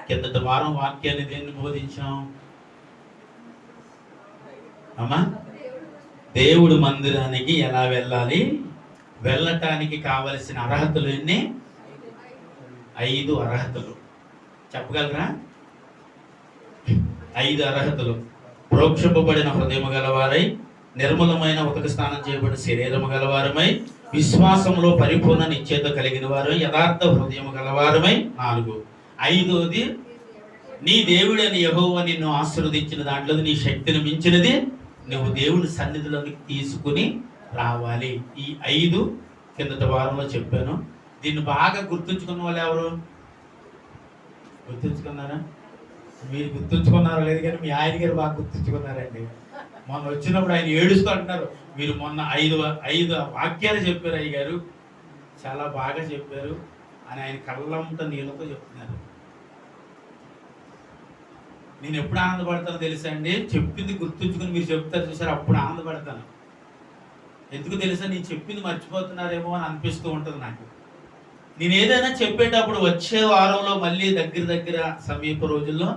కిందటి వారం వాక్యాన్ని దేన్ని బోధించాం అమ్మా? దేవుడు మందిరానికి ఎలా వెళ్ళాలి, వెళ్ళటానికి కావలసిన అర్హతలు ఎన్ని? 5 అర్హతలు. చెప్పగలరా? 5 అర్హతలు. ప్రోక్షింపబడిన హృదయము గలవారై, నిర్మలమైన ఉతక స్నానం చేయబడిన శరీరము గలవారమై, విశ్వాసంలో పరిపూర్ణ నిశ్చయత కలిగిన వారు, యథార్థ హృదయము గలవారమై. 4. 5వది, నీ దేవుడని యెహోవా నిన్ను ఆశీర్వదించిన దాంట్లో నీ శక్తిని మించినది నువ్వు దేవుని సన్నిధిలోకి తీసుకుని రావాలి. ఈ 5 కిందటి వారంలో చెప్పాను. దీన్ని బాగా గుర్తుంచుకున్న వాళ్ళు ఎవరు? గుర్తుంచుకున్నారా? మీరు గుర్తుంచుకున్నారా లేదు, కానీ మీ ఆయన గారు బాగా గుర్తుంచుకున్నారండి. మొన్న వచ్చినప్పుడు ఆయన ఏడుస్తూ అంటున్నారు, మీరు మొన్న 5 వాక్యాలు చెప్పారు అయ్య గారు, చాలా బాగా చెప్పారు అని ఆయన కళ్ళంట నీళ్ళతో చెప్తున్నారు. నేను ఎప్పుడు ఆనందపడతానో తెలుసా అండి? చెప్పింది గుర్తుంచుకుని మీరు చెప్తారు చూసారు, అప్పుడు ఆనందపడతాను. ఎందుకు తెలుసా? నేను చెప్పింది మర్చిపోతున్నారేమో అని అనిపిస్తూ ఉంటుంది నాకు. నేను ఏదైనా చెప్పేటప్పుడు వచ్చే వారంలో మళ్ళీ దగ్గర సమీప రోజుల్లో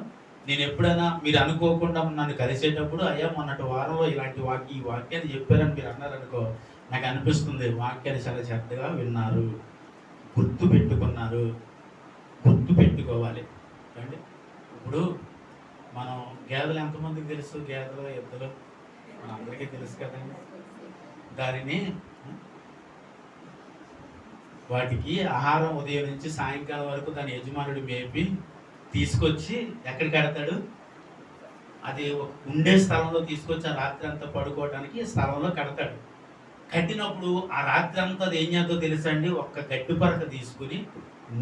నేను ఎప్పుడైనా మీరు అనుకోకుండా నన్ను కలిసేటప్పుడు, అయ్యా మొన్నటి వారంలో ఇలాంటి ఈ వాక్యాన్ని చెప్పారని మీరు అన్నారనుకో, నాకు అనిపిస్తుంది వాక్యాన్ని చాలా శ్రద్ధగా విన్నారు, గుర్తు పెట్టుకున్నారు. గుర్తు పెట్టుకోవాలి అండి. ఇప్పుడు మనం గేదెలు ఎంతమందికి తెలుసు? గేదెలు ఎద్దులు మన అందరికీ తెలుసు కదండి. దానిని వాటికి ఆహారం ఉదయం నుంచి సాయంకాలం వరకు దాని యజమానుడు మేపి తీసుకొచ్చి ఎక్కడికి కడతాడు? అది ఉండే స్థలంలో తీసుకొచ్చి ఆ రాత్రి అంతా పడుకోవడానికి స్థలంలో కడతాడు. కట్టినప్పుడు ఆ రాత్రి అంతా అది ఏం చేద్దో తెలుసా అండి? ఒక్క గడ్డి పరక తీసుకుని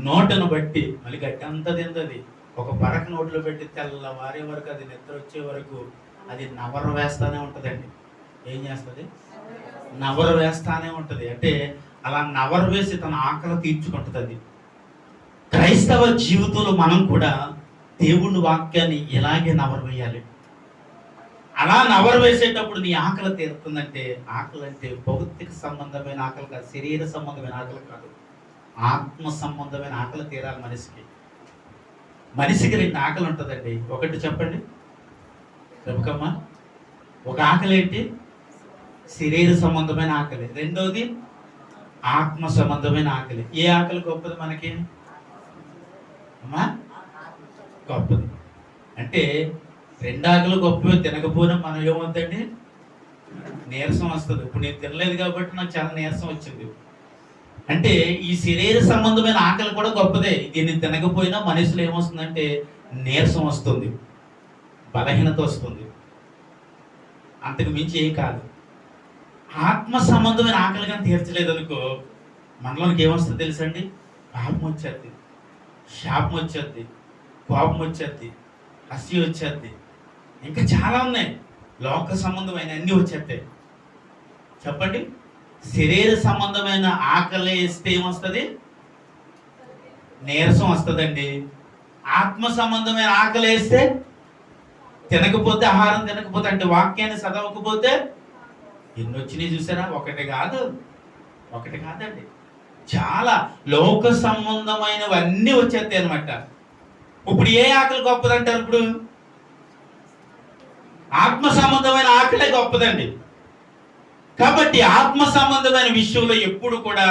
నోటను బట్టి, మళ్ళీ గడ్డి అంతా తిందది, ఒక పరక నోట్లో పెట్టి తెల్లవారే వరకు, అది నిద్ర వచ్చే వరకు అది నవర వేస్తానే ఉంటుందండి. ఏం చేస్తుంది? నవర వేస్తానే ఉంటుంది. అంటే అలా నవరు వేసి తన ఆకలి తీర్చుకుంటుంది అది. క్రైస్తవ జీవితంలో మనం కూడా దేవుని వాక్యాన్ని ఇలాగే నవరు వేయాలి. అలా నవరు వేసేటప్పుడు నీ ఆకలి తీరుతుందంటే, ఆకలి అంటే భౌతిక సంబంధమైన ఆకలి కాదు, శరీర సంబంధమైన ఆకలి కాదు, ఆత్మ సంబంధమైన ఆకలి తీరాలి మనిషికి. మనిషికి 2 ఆకలి ఉంటుందండి. ఒకటి చెప్పండి రబకమ్మ. ఒక ఆకలి ఏంటి? శరీర సంబంధమైన ఆకలి. రెండోది ఆత్మ సంబంధమైన ఆకలి. ఏ ఆకలి గొప్పది మనకి అమ్మా? గొప్పది. అంటే 2 ఆకలి గొప్పవి. తినకపోయినా మనం ఏమవుతుందండి? నీరసం వస్తుంది. ఇప్పుడు నేను తినలేదు కాబట్టి నాకు చాలా నీరసం వచ్చింది. అంటే ఈ శరీర సంబంధమైన ఆకలి కూడా గొప్పదే. దీన్ని తినకపోయినా మనుషులు ఏమొస్తుందంటే నీరసం వస్తుంది, బలహీనత వస్తుంది, అంతకు మించి ఏం కాదు. ఆత్మ సంబంధమైన ఆకలి కానీ తీర్చలేదు అనుకో, మనలోనికి ఏమొస్తుంది తెలుసండి? పాపం వచ్చేది, శాపం వచ్చేది, కోపం వచ్చేది, అసూయ వచ్చేది, ఇంకా చాలా ఉన్నాయి. లోక సంబంధమైన అన్నీ వచ్చేస్తాయి. చెప్పండి. శరీర సంబంధమైన ఆకలి వేస్తే ఏమొస్తుంది? నీరసం వస్తుందండి. ఆత్మ సంబంధమైన ఆకలి వేస్తే, తినకపోతే, ఆహారం తినకపోతే, అంటే వాక్యాన్ని చదవకపోతే ఎన్ని వచ్చినాయి చూసారా? ఒకటి కాదండి, చాలా లోక సంబంధమైనవన్నీ వచ్చేస్తాయి అనమాట. ఇప్పుడు ఏ ఆకలి గొప్పదంటారు? ఇప్పుడు ఆత్మ సంబంధమైన ఆకలే గొప్పదండి. కాబట్టి ఆత్మ సంబంధమైన విషయంలో ఎప్పుడు కూడా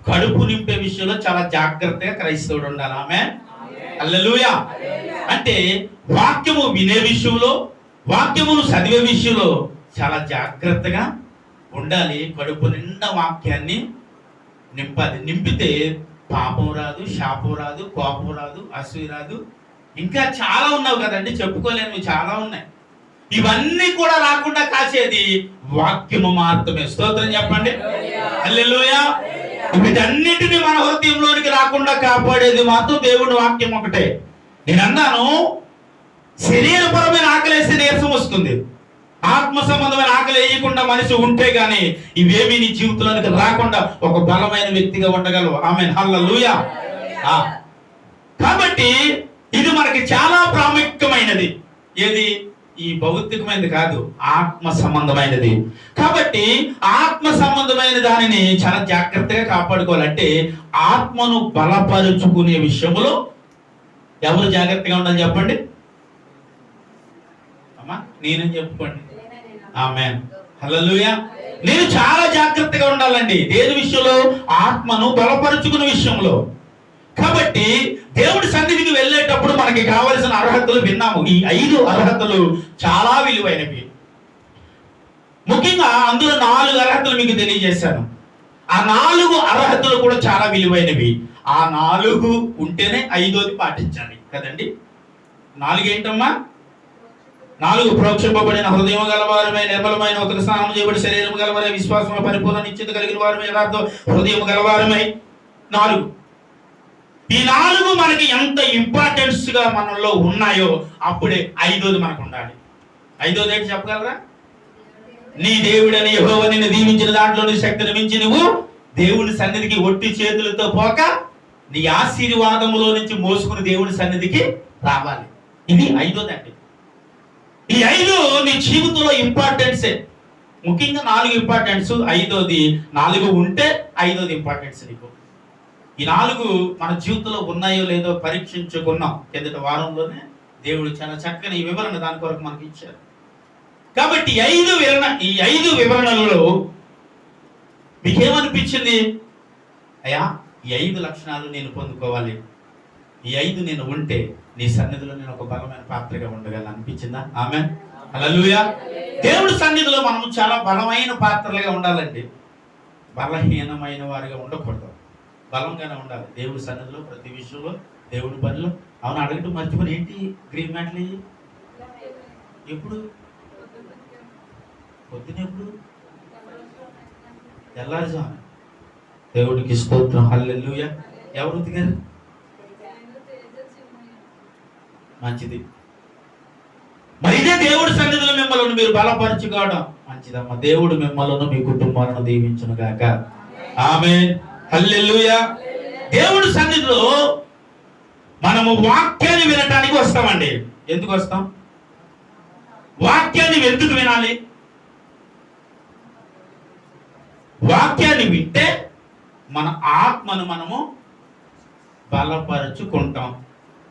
కడుపు నింపే విషయంలో చాలా జాగ్రత్తగా క్రైస్తవుడు ఉండాలి. ఆమె హల్లెలూయా. అంటే వాక్యము వినే విషయంలో, వాక్యమును చదివే విషయంలో చాలా జాగ్రత్తగా ఉండాలి. కడుపు నిండా వాక్యాన్ని నింపాలి. నింపితే పాపం రాదు, శాపం రాదు, కోపం రాదు, అసూయ రాదు, ఇంకా చాలా ఉన్నావు కదండి, చెప్పుకోలేనివి చాలా ఉన్నాయి. ఇవన్నీ కూడా రాకుండా కాసేది వాక్యము మాత్రమే. స్తోత్రం చెప్పండి. హల్లెలూయా. వీటన్నిటిని మన హృదయంలోనికి రాకుండా కాపాడేది మాత్రం దేవుని వాక్యం ఒకటే. నేను అన్నాను, శరీరపరమైన ఆకలేస్తే నీరసం వస్తుంది. ఆత్మ సంబంధమైన ఆకలి వేయకుండా మనిషి ఉంటే గానీ ఇవేమీ నీ జీవితంలోనికి రాకుండా ఒక బలమైన వ్యక్తిగా ఉండగలవు. ఆమేన్. హల్లెలూయా. కాబట్టి ఇది మనకి చాలా ప్రాముఖ్యమైనది. ఏది? ఈ భౌతికమైనది కాదు, ఆత్మ సంబంధమైనది. కాబట్టి ఆత్మ సంబంధమైన దానిని చాలా జాగ్రత్తగా కాపాడుకోవాలంటే ఆత్మను బలపరుచుకునే విషయంలో ఎవరు జాగ్రత్తగా ఉండాలి చెప్పండి అమ్మా, నేనని చెప్పుకోండి. ఆమేన్, హల్లెలూయా. నేను చాలా జాగ్రత్తగా ఉండాలండి దేని విషయంలో? ఆత్మను బలపరుచుకునే విషయంలో. కాబట్టి దేవుడి సన్నిధికి వెళ్ళేటప్పుడు మనకి కావలసిన అర్హతలు విన్నాము. ఈ 5 అర్హతలు చాలా విలువైనవి. ముఖ్యంగా అందులో 4 అర్హతలు మీకు తెలియజేశాను. ఆ 4 అర్హతలు కూడా చాలా విలువైనవి. ఆ 4 ఉంటేనే 5వది పాటించాలి కదండి. 4 ఏంటమ్మా? 4 ప్రోక్షింపబడిన హృదయం గలవారమే, నిర్మలమైన ఉతక స్నానం చేయబడి శరీరం గలవారే, విశ్వాసంలో పరిపూర్ణ నిశ్చిత కలిగిన వారమే, యథార్థ హృదయం గలవారమై. 4 ఈ 4 మనకి ఎంత ఇంపార్టెన్స్ గా మనలో ఉన్నాయో అప్పుడే 5వది మనకు ఉండాలి. 5వది ఏంటి చెప్పగలరా? నీ దేవుడని యెహోవా నిన్ను దీవించిన దాంట్లో నీ శక్తిని మించి నువ్వు దేవుని సన్నిధికి ఒట్టి చేతులతో పోక నీ ఆశీర్వాదములో నుంచి మోసుకుని దేవుని సన్నిధికి రావాలి. ఇది 5వది అండి. ఈ 5 నీ జీవితంలో ఇంపార్టెన్సే. ముఖ్యంగా 4 ఇంపార్టెన్స్, 5వది 4 ఉంటే 5వది ఇంపార్టెన్స్ నీకు. ఈ 4 మన జీవితంలో ఉన్నాయో లేదో పరీక్షించుకున్నాం. కిందటి వారంలోనే దేవుడు చాలా చక్కని వివరణ దాని కొరకు మనకి ఇచ్చారు. కాబట్టి ఈ 5 వివరణలలో మీకేమనిపించింది? అయ్యా, ఈ 5 లక్షణాలు నేను పొందుకోవాలి, ఈ 5 నేను ఉంటే నీ సన్నిధిలో నేను ఒక బలమైన పాత్రగా ఉండగలను అనిపించిందా? ఆమేన్, హల్లెలూయా. దేవుడి సన్నిధిలో మనం చాలా బలమైన పాత్రలుగా ఉండాలండి. బలహీనమైన వారిగా ఉండకూడదు, బలంగానే ఉండాలి దేవుడి సన్నిధిలో ప్రతి విషయంలో, దేవుడి పనిలో. అవును, అడగటం మర్చిపోయి ఏంటి గ్రీన్ మ్యాట్లు ఎప్పుడు? పొద్దున ఎప్పుడు? తెల్లారుజాము. దేవుడికి స్తోత్రం, హల్లెలూయా. ఎవరు ఉతికారు? మంచిది. మరి ఇదే దేవుడి సన్నిధిలో మిమ్మల్ని మీరు బలపరచుకోవడం మంచిదమ్మా. దేవుడు మిమ్మల్ని మీ కుటుంబాలను దీవించును గాక. ఆమేన్, హల్లెలూయా. దేవుడి సన్నిధిలో మనము వాక్యాన్ని వినటానికి వస్తామండి. ఎందుకు వస్తాం? వాక్యాన్ని ఎందుకు వినాలి? వాక్యాన్ని వింటే మన ఆత్మను మనము బలపరుచుకుంటాం.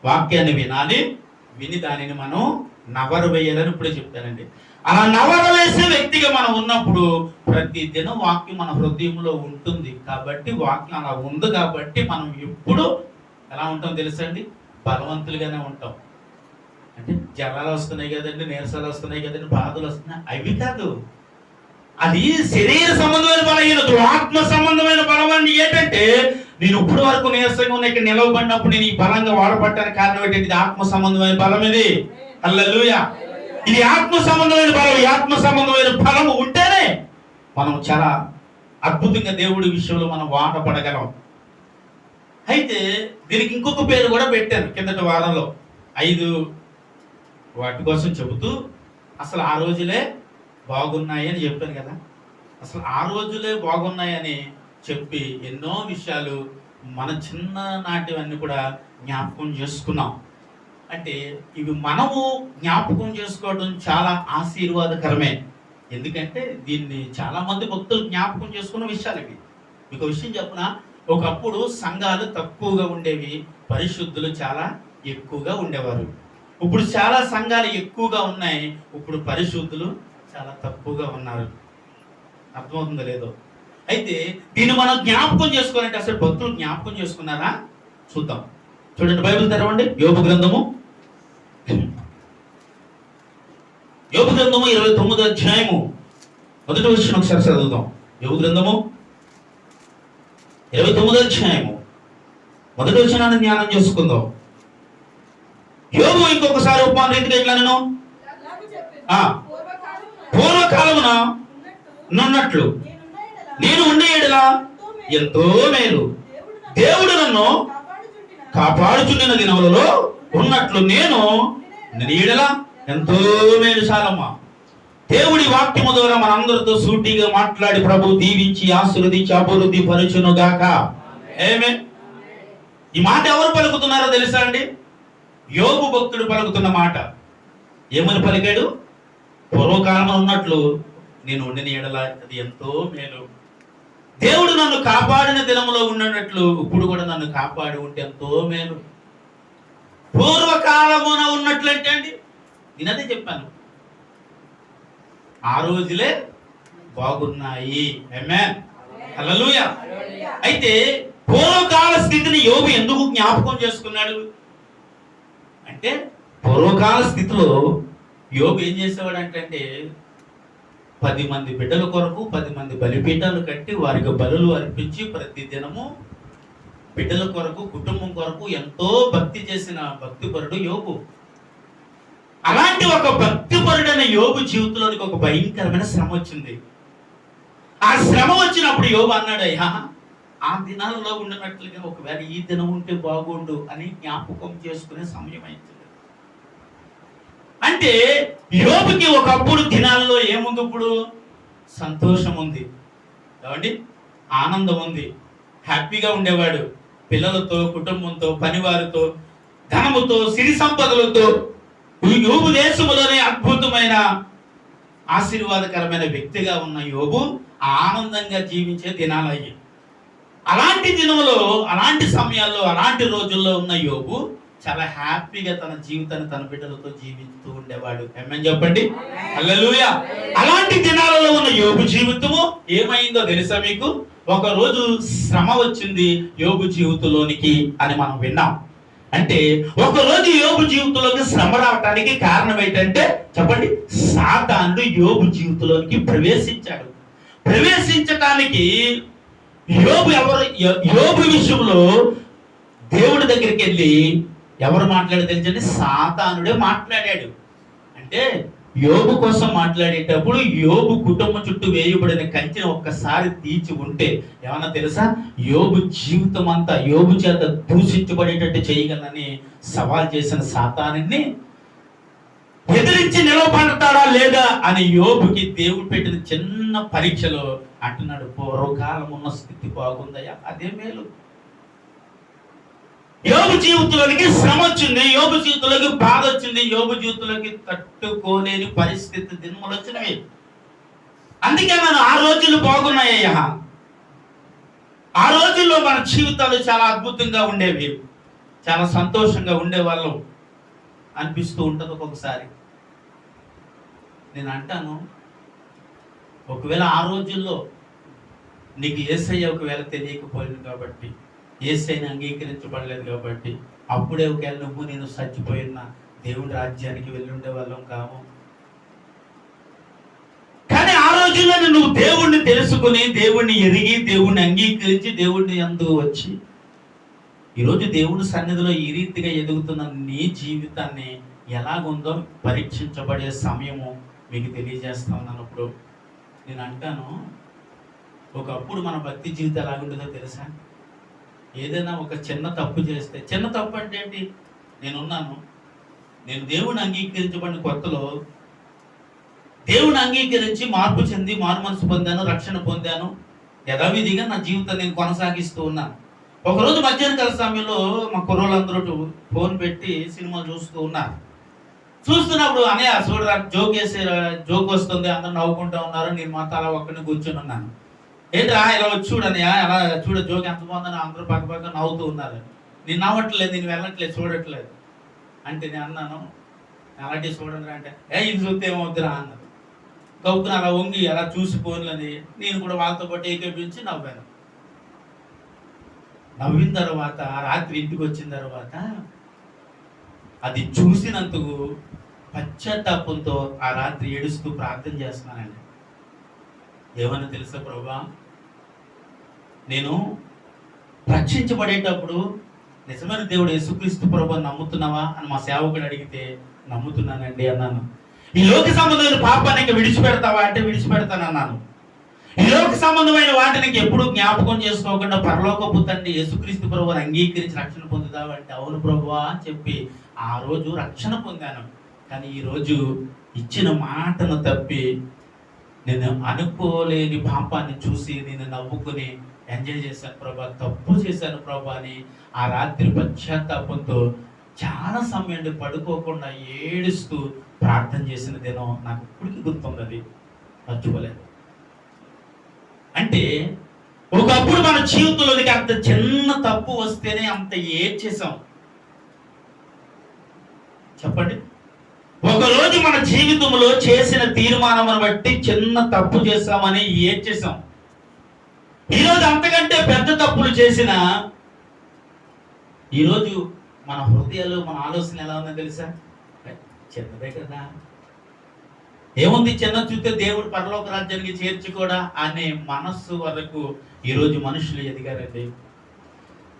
వాక్యాన్ని వినాలి, విని దానిని మనం నవరు వేయాలని ఇప్పుడే చెప్తానండి. అలా నవరు వేసే వ్యక్తిగా మనం ఉన్నప్పుడు ప్రతి దినం వాక్యం మన హృదయంలో ఉంటుంది. కాబట్టి వాక్యం అలా ఉంది కాబట్టి మనం ఎప్పుడు ఎలా ఉంటాం తెలుసండి? బలవంతులుగానే ఉంటాం. అంటే జ్వరాలు వస్తున్నాయి కదండి, నీరసాలు వస్తున్నాయి కదండి, బాధలు వస్తున్నాయి, అవి కాదు. అది శరీర సంబంధమైన బలహీనత. ఆత్మ సంబంధమైన బలం అంటే ఏంటంటే, నేను ఇప్పుడు వరకు నీరసంగా ఉన్న ఇక్కడ నిలవబడినప్పుడు నేను ఈ బలంగా వాడబడటానికి కారణం ఏంటంటే ఇది ఆత్మ సంబంధమైన బలం. ఇది హల్లెలూయా. ఇది ఆత్మ సంబంధమైన బలం. ఈ ఆత్మ సంబంధమైన బలం ఉంటేనే మనం చాలా అద్భుతంగా దేవుడి విషయంలో మనం వాడబడగలం. అయితే దీనికి ఇంకొక పేరు కూడా పెట్టాను కిందటి వారంలో. 5 వాటి కోసం చెబుతూ అసలు ఆ రోజులే బాగున్నాయి అని చెప్పాను కదా. అసలు ఆ రోజులే బాగున్నాయని చెప్పి ఎన్నో విషయాలు మన చిన్ననాటివన్నీ కూడా జ్ఞాపకం చేసుకున్నాం. అంటే ఇవి మనము జ్ఞాపకం చేసుకోవడం చాలా ఆశీర్వాదకరమే. ఎందుకంటే దీన్ని చాలా మంది భక్తులు జ్ఞాపకం చేసుకున్న విషయాలు ఇవి. మీకు విషయం చెప్పిన, ఒకప్పుడు సంఘాలు తక్కువగా ఉండేవి, పరిశుద్ధులు చాలా ఎక్కువగా ఉండేవారు. ఇప్పుడు చాలా సంఘాలు ఎక్కువగా ఉన్నాయి, ఇప్పుడు పరిశుద్ధులు చాలా తక్కువగా ఉన్నారు. అర్థమవుతుందో లేదో? అయితే దీన్ని మనం జ్ఞాపకం చేసుకోవాలంటే అసలు భక్తులు జ్ఞాపకం చేసుకున్నారా? చూద్దాం. చూడండి, బైబిల్ తెరవండి. యోబు గ్రంథము 29వ అధ్యాయము 1వ వచనం ఒకసారి చదువుదాం. యోబు గ్రంథము 29వ అధ్యాయము 1వ వచనాన్ని ధ్యానం చేసుకుందాం. యోబు ఇంకొకసారి ఉపమాన రీతిగా ఇట్లా నేను పూర్వకాలమున నున్నట్లు నేను ఉండే ఎడల ఎంతో మేలు, దేవుడు నన్ను కాపాడుచుండిన దినములలో ఉన్నట్లు నేను నీడల ఎంతో మేలు. చాలమ్మా. దేవుడి వాక్యము ద్వారా మనందరితో సూటిగా మాట్లాడి ప్రభు దీవించి ఆశీర్వదించి అభివృద్ధి పరచును గాక. ఆమేన్. ఈ మాట ఎవరు పలుకుతున్నారో తెలుసా అండి? యోబు భక్తుడు పలుకుతున్న మాట. ఏమని పలికాడు? పూర్వకాలంలో ఉన్నట్లు నేను ఉండిన ఎడల అది ఎంతో మేలు, దేవుడు నన్ను కాపాడిన దినములో ఉన్నట్లు ఇప్పుడు కూడా నన్ను కాపాడి ఉంటే ఎంతో మేలు. పూర్వకాలమున ఉన్నట్లంటే అండి, నేను అదే చెప్పాను, ఆ రోజులే బాగున్నాయి. ఆమేన్, హల్లెలూయా. అయితే పూర్వకాల స్థితిని యోబు ఎందుకు జ్ఞాపకం చేసుకున్నాడు అంటే, పూర్వకాల స్థితిలో యోబు ఏం చేసేవాడు అంటే 10 మంది బిడ్డల కొరకు 10 మంది బలిపీఠాలు కట్టి వారికి బలులు అర్పించి ప్రతి దినము బిడ్డల కొరకు కుటుంబం కొరకు ఎంతో భక్తి చేసిన భక్తిపరుడు యోబు. అలాంటి ఒక భక్తిపరుడైన యోబు జీవితంలోనికి ఒక భయంకరమైన శ్రమ వచ్చింది. ఆ శ్రమ వచ్చినప్పుడు యోబు అన్నాడు, అయ్యా ఆ దినాలలో ఉండినట్లుగా ఒకవేళ ఈ దినం ఉంటే బాగుండు అని జ్ఞాపకం చేసుకునే సమయం అయింది. అంటే యోబుకి ఒకప్పుడు దినాల్లో ఏముంది? ఇప్పుడు సంతోషం ఉంది, ఏమండి, ఆనందం ఉంది, హ్యాపీగా ఉండేవాడు. పిల్లలతో, కుటుంబంతో, పనివారితో, ధనముతో, సిరి సంపదలతో యోబు దేశములోనే అద్భుతమైన ఆశీర్వాదకరమైన వ్యక్తిగా ఉన్న యోబు ఆనందంగా జీవించే దినాలు అయ్యాయి. అలాంటి దినంలో, అలాంటి సమయాల్లో, అలాంటి రోజుల్లో ఉన్న యోబు చాలా హ్యాపీగా తన జీవితాన్ని తన బిడ్డలతో జీవిస్తూ ఉండేవాడు. ఏమని చెప్పండి, హల్లెలూయా. అలాంటి దినాలలో ఉన్న యోబు జీవితము ఏమైందో తెలుసా మీకు? ఒక రోజు శ్రమ వచ్చింది యోబు జీవితంలోనికి అని మనం విన్నాం. అంటే ఒక రోజు యోబు జీవితంలోకి శ్రమ రావటానికి కారణం ఏంటంటే చెప్పండి, సాతానుడు యోబు జీవితంలోనికి ప్రవేశించాడు. ప్రవేశించటానికి యోబు విషయంలో దేవుడి దగ్గరికి వెళ్ళి ఎవరు మాట్లాడి తెలుసండి? సాతానుడే మాట్లాడాడు. అంటే యోబు కోసం మాట్లాడేటప్పుడు యోబు కుటుంబం చుట్టూ వేయబడిన కంచెని ఒక్కసారి తీర్చి ఉంటే ఏమన్నా తెలుసా? యోబు జీవితం అంతా యోబు చేత దూషించబడేటట్టు చేయగలనని సవాల్ చేసిన సాతానుని ఎదిరించి నిలబడతాడా లేదా అని యోబుకి దేవుడు పెట్టిన చిన్న పరీక్షలో అంటున్నాడు, పూర్వకాలం ఉన్న స్థితి బాగుందయ్యా, అదే మేలు. యోబు జీవితంలోకి శ్రమ వచ్చింది, యోబు జీవితంలోకి బాధ వచ్చింది, యోబు జీవితంలోకి తట్టుకోలేని పరిస్థితి దినములు వచ్చినవి. అందుకే మనం ఆ రోజులు బాగున్నాయ్యా, ఆ రోజుల్లో మన జీవితాలు చాలా అద్భుతంగా ఉండేవి, చాలా సంతోషంగా ఉండేవాళ్ళం అనిపిస్తూ ఉంటుంది ఒక్కొక్కసారి. నేను అంటాను, ఒకవేళ ఆ రోజుల్లో నీకు యేసయ్య ఒకవేళ తెలియకపోయింది కాబట్టి, యేసయ్యని అంగీకరించబడలేదు కాబట్టి, అప్పుడే ఒకవేళ నువ్వు నేను చచ్చిపోయిన దేవుడి రాజ్యానికి వెళ్ళి ఉండే వాళ్ళం కాము. కానీ ఆ రోజుల్లో నువ్వు దేవుణ్ణి తెలుసుకుని, దేవుణ్ణి ఎరిగి, దేవుణ్ణి అంగీకరించి, దేవుణ్ణి యందు వచ్చి ఈరోజు దేవుడి సన్నిధిలో ఈ రీతిగా ఎదుగుతున్న నీ జీవితాన్ని ఎలాగుందో పరీక్షించబడే సమయము మీకు తెలియజేస్తా ఉన్నాను. నేను అంటాను, ఒకప్పుడు మన భక్తి జీవితం ఎలాగుంటుందో తెలుసా? ఏదైనా ఒక చిన్న తప్పు చేస్తే, చిన్న తప్పు అంటే ఏంటి? నేను దేవుని అంగీకరించబడిన కొత్తలో దేవుని అంగీకరించి మార్పు చెంది మారు మనసు పొందాను, రక్షణ పొందాను, యథావిధిగా నా జీవితాన్ని నేను కొనసాగిస్తూ ఉన్నాను. ఒకరోజు మధ్యాహ్న కాల సమయంలో మా కుర్రోళ్ళందరూ ఫోన్ పెట్టి సినిమా చూస్తూ ఉన్నారు. చూస్తున్నప్పుడు అన్నయ్య చూడరా జోక్ వస్తుంది, అందరూ నవ్వుకుంటూ ఉన్నారు, నేను మాత్రం అలా ఒక్కడిని కూర్చొని ఉన్నాను. ఏంట్రా ఇలా వచ్చి చూడన్నయ్య, అలా చూడ జోక్ ఎంత బాగుందని అందరూ పక్క పక్క నవ్వుతూ ఉన్నారు. నేను నవ్వట్లేదు, నేను వెళ్ళట్లేదు, చూడట్లేదు అంటే నేను అన్నాను, అలాంటివి చూడండి అంటే ఇది చూస్తే ఏమవుతురా అన్నారు. గౌకుని అలా వంగి అలా చూసి ఫోన్లని నేను కూడా వాళ్ళతో పాటు ఏకీపించి నవ్వాను. నవ్విన తర్వాత రాత్రి ఇంటికి వచ్చిన తర్వాత అది చూసినందుకు పశ్చాత్తాపంతో ఆ రాత్రి ఏడుస్తూ ప్రార్థన చేస్తున్నానండి. ఏమన్నా తెలుసా ప్రభువా, నేను రక్షించబడేటప్పుడు నిజమైన దేవుడు యేసుక్రీస్తు ప్రభువుని నమ్ముతున్నావా అని మా సేవకుడు అడిగితే నమ్ముతున్నానండి అన్నాను. ఈ లోక సంబంధమైన పాపానికి విడిచిపెడతావా అంటే విడిచిపెడతానన్నాను. ఈ లోక సంబంధమైన వాటిని ఎప్పుడు జ్ఞాపకం చేసుకోకుండా పరలోకపు తండ్రి యేసుక్రీస్తు ప్రభువుని అంగీకరించి రక్షణ పొందుతావా అంటే అవును ప్రభువా అని చెప్పి ఆ రోజు రక్షణ పొందాను. కానీ ఈరోజు ఇచ్చిన మాటను తప్పి నేను అనుకోలేని పాపాన్ని చూసి నేను నవ్వుకుని ఎంజాయ్ చేశాను ప్రభా, తప్పు చేశాను ప్రభా అని ఆ రాత్రి పశ్చాత్తాపంతో చాలా సమయం పడుకోకుండా ఏడుస్తూ ప్రార్థన చేసిన దినం నాకు ఇప్పటికీ గుర్తుంది, అది మర్చిపోలేదు. అంటే ఒకప్పుడు మన జీవితంలోకి అంత చిన్న తప్పు వస్తేనే అంత ఏడ్చేసాం. చెప్పండి. ఒకరోజు మన జీవితంలో చేసిన తీర్మానం బట్టి చిన్న తప్పు చేస్తామని ఏం చేసాం. ఈరోజు అంతకంటే పెద్ద తప్పులు చేసిన ఈరోజు మన హృదయాలు, మన ఆలోచన ఎలా ఉందో తెలుసా? చిన్నదే కదా, ఏముంది, చిన్న చూస్తే దేవుడు పరలోక రాజ్యానికి చేర్చుకోడా అనే మనస్సు వరకు ఈరోజు మనుషులు ఎదిగారండి.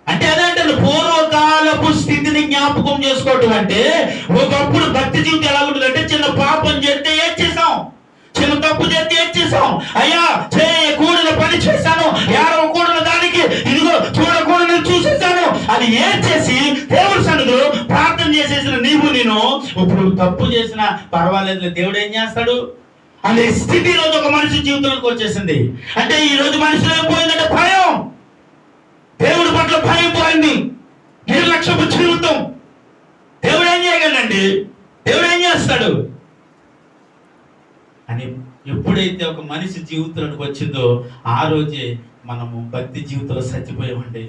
అంటే అదేంటే పూర్వకాలపు స్థితిని జ్ఞాపకం చేసుకోవటం అంటే, ఒకప్పుడు భక్తి జీవితం ఎలా ఉంటుందంటే, చిన్న పాపం చేస్తే ఏం చేసాం, చిన్న తప్పు చేస్తే ఏం చేసాం, అయ్యా చేయకూడని పని చేశాను, ఏడవకూడని దానికి ఇదిగో చూడకూడని చూసేసాను అని ఏం చేసి దేవుడి సన్నిధిలో ప్రార్థన చేసేసిన నీవు నేను ఇప్పుడు తప్పు చేసినా పర్వాలేదు, దేవుడు ఏం చేస్తాడు అనే స్థితి ఈరోజు ఒక మనిషి జీవితంలోకి వచ్చేసింది. అంటే ఈ రోజు మనిషిలో ఏం పోయిందంటే భయం, దేవుడి పట్ల భయం పోయింది, నిర్లక్ష్యపు జీవితం. దేవుడు ఏం చేయగలండి, దేవుడు ఏం చేస్తాడు అని ఎప్పుడైతే ఒక మనిషి జీవితంలోకి వచ్చిందో ఆ రోజే మనము భక్తి జీవితంలో చచ్చిపోయామండి.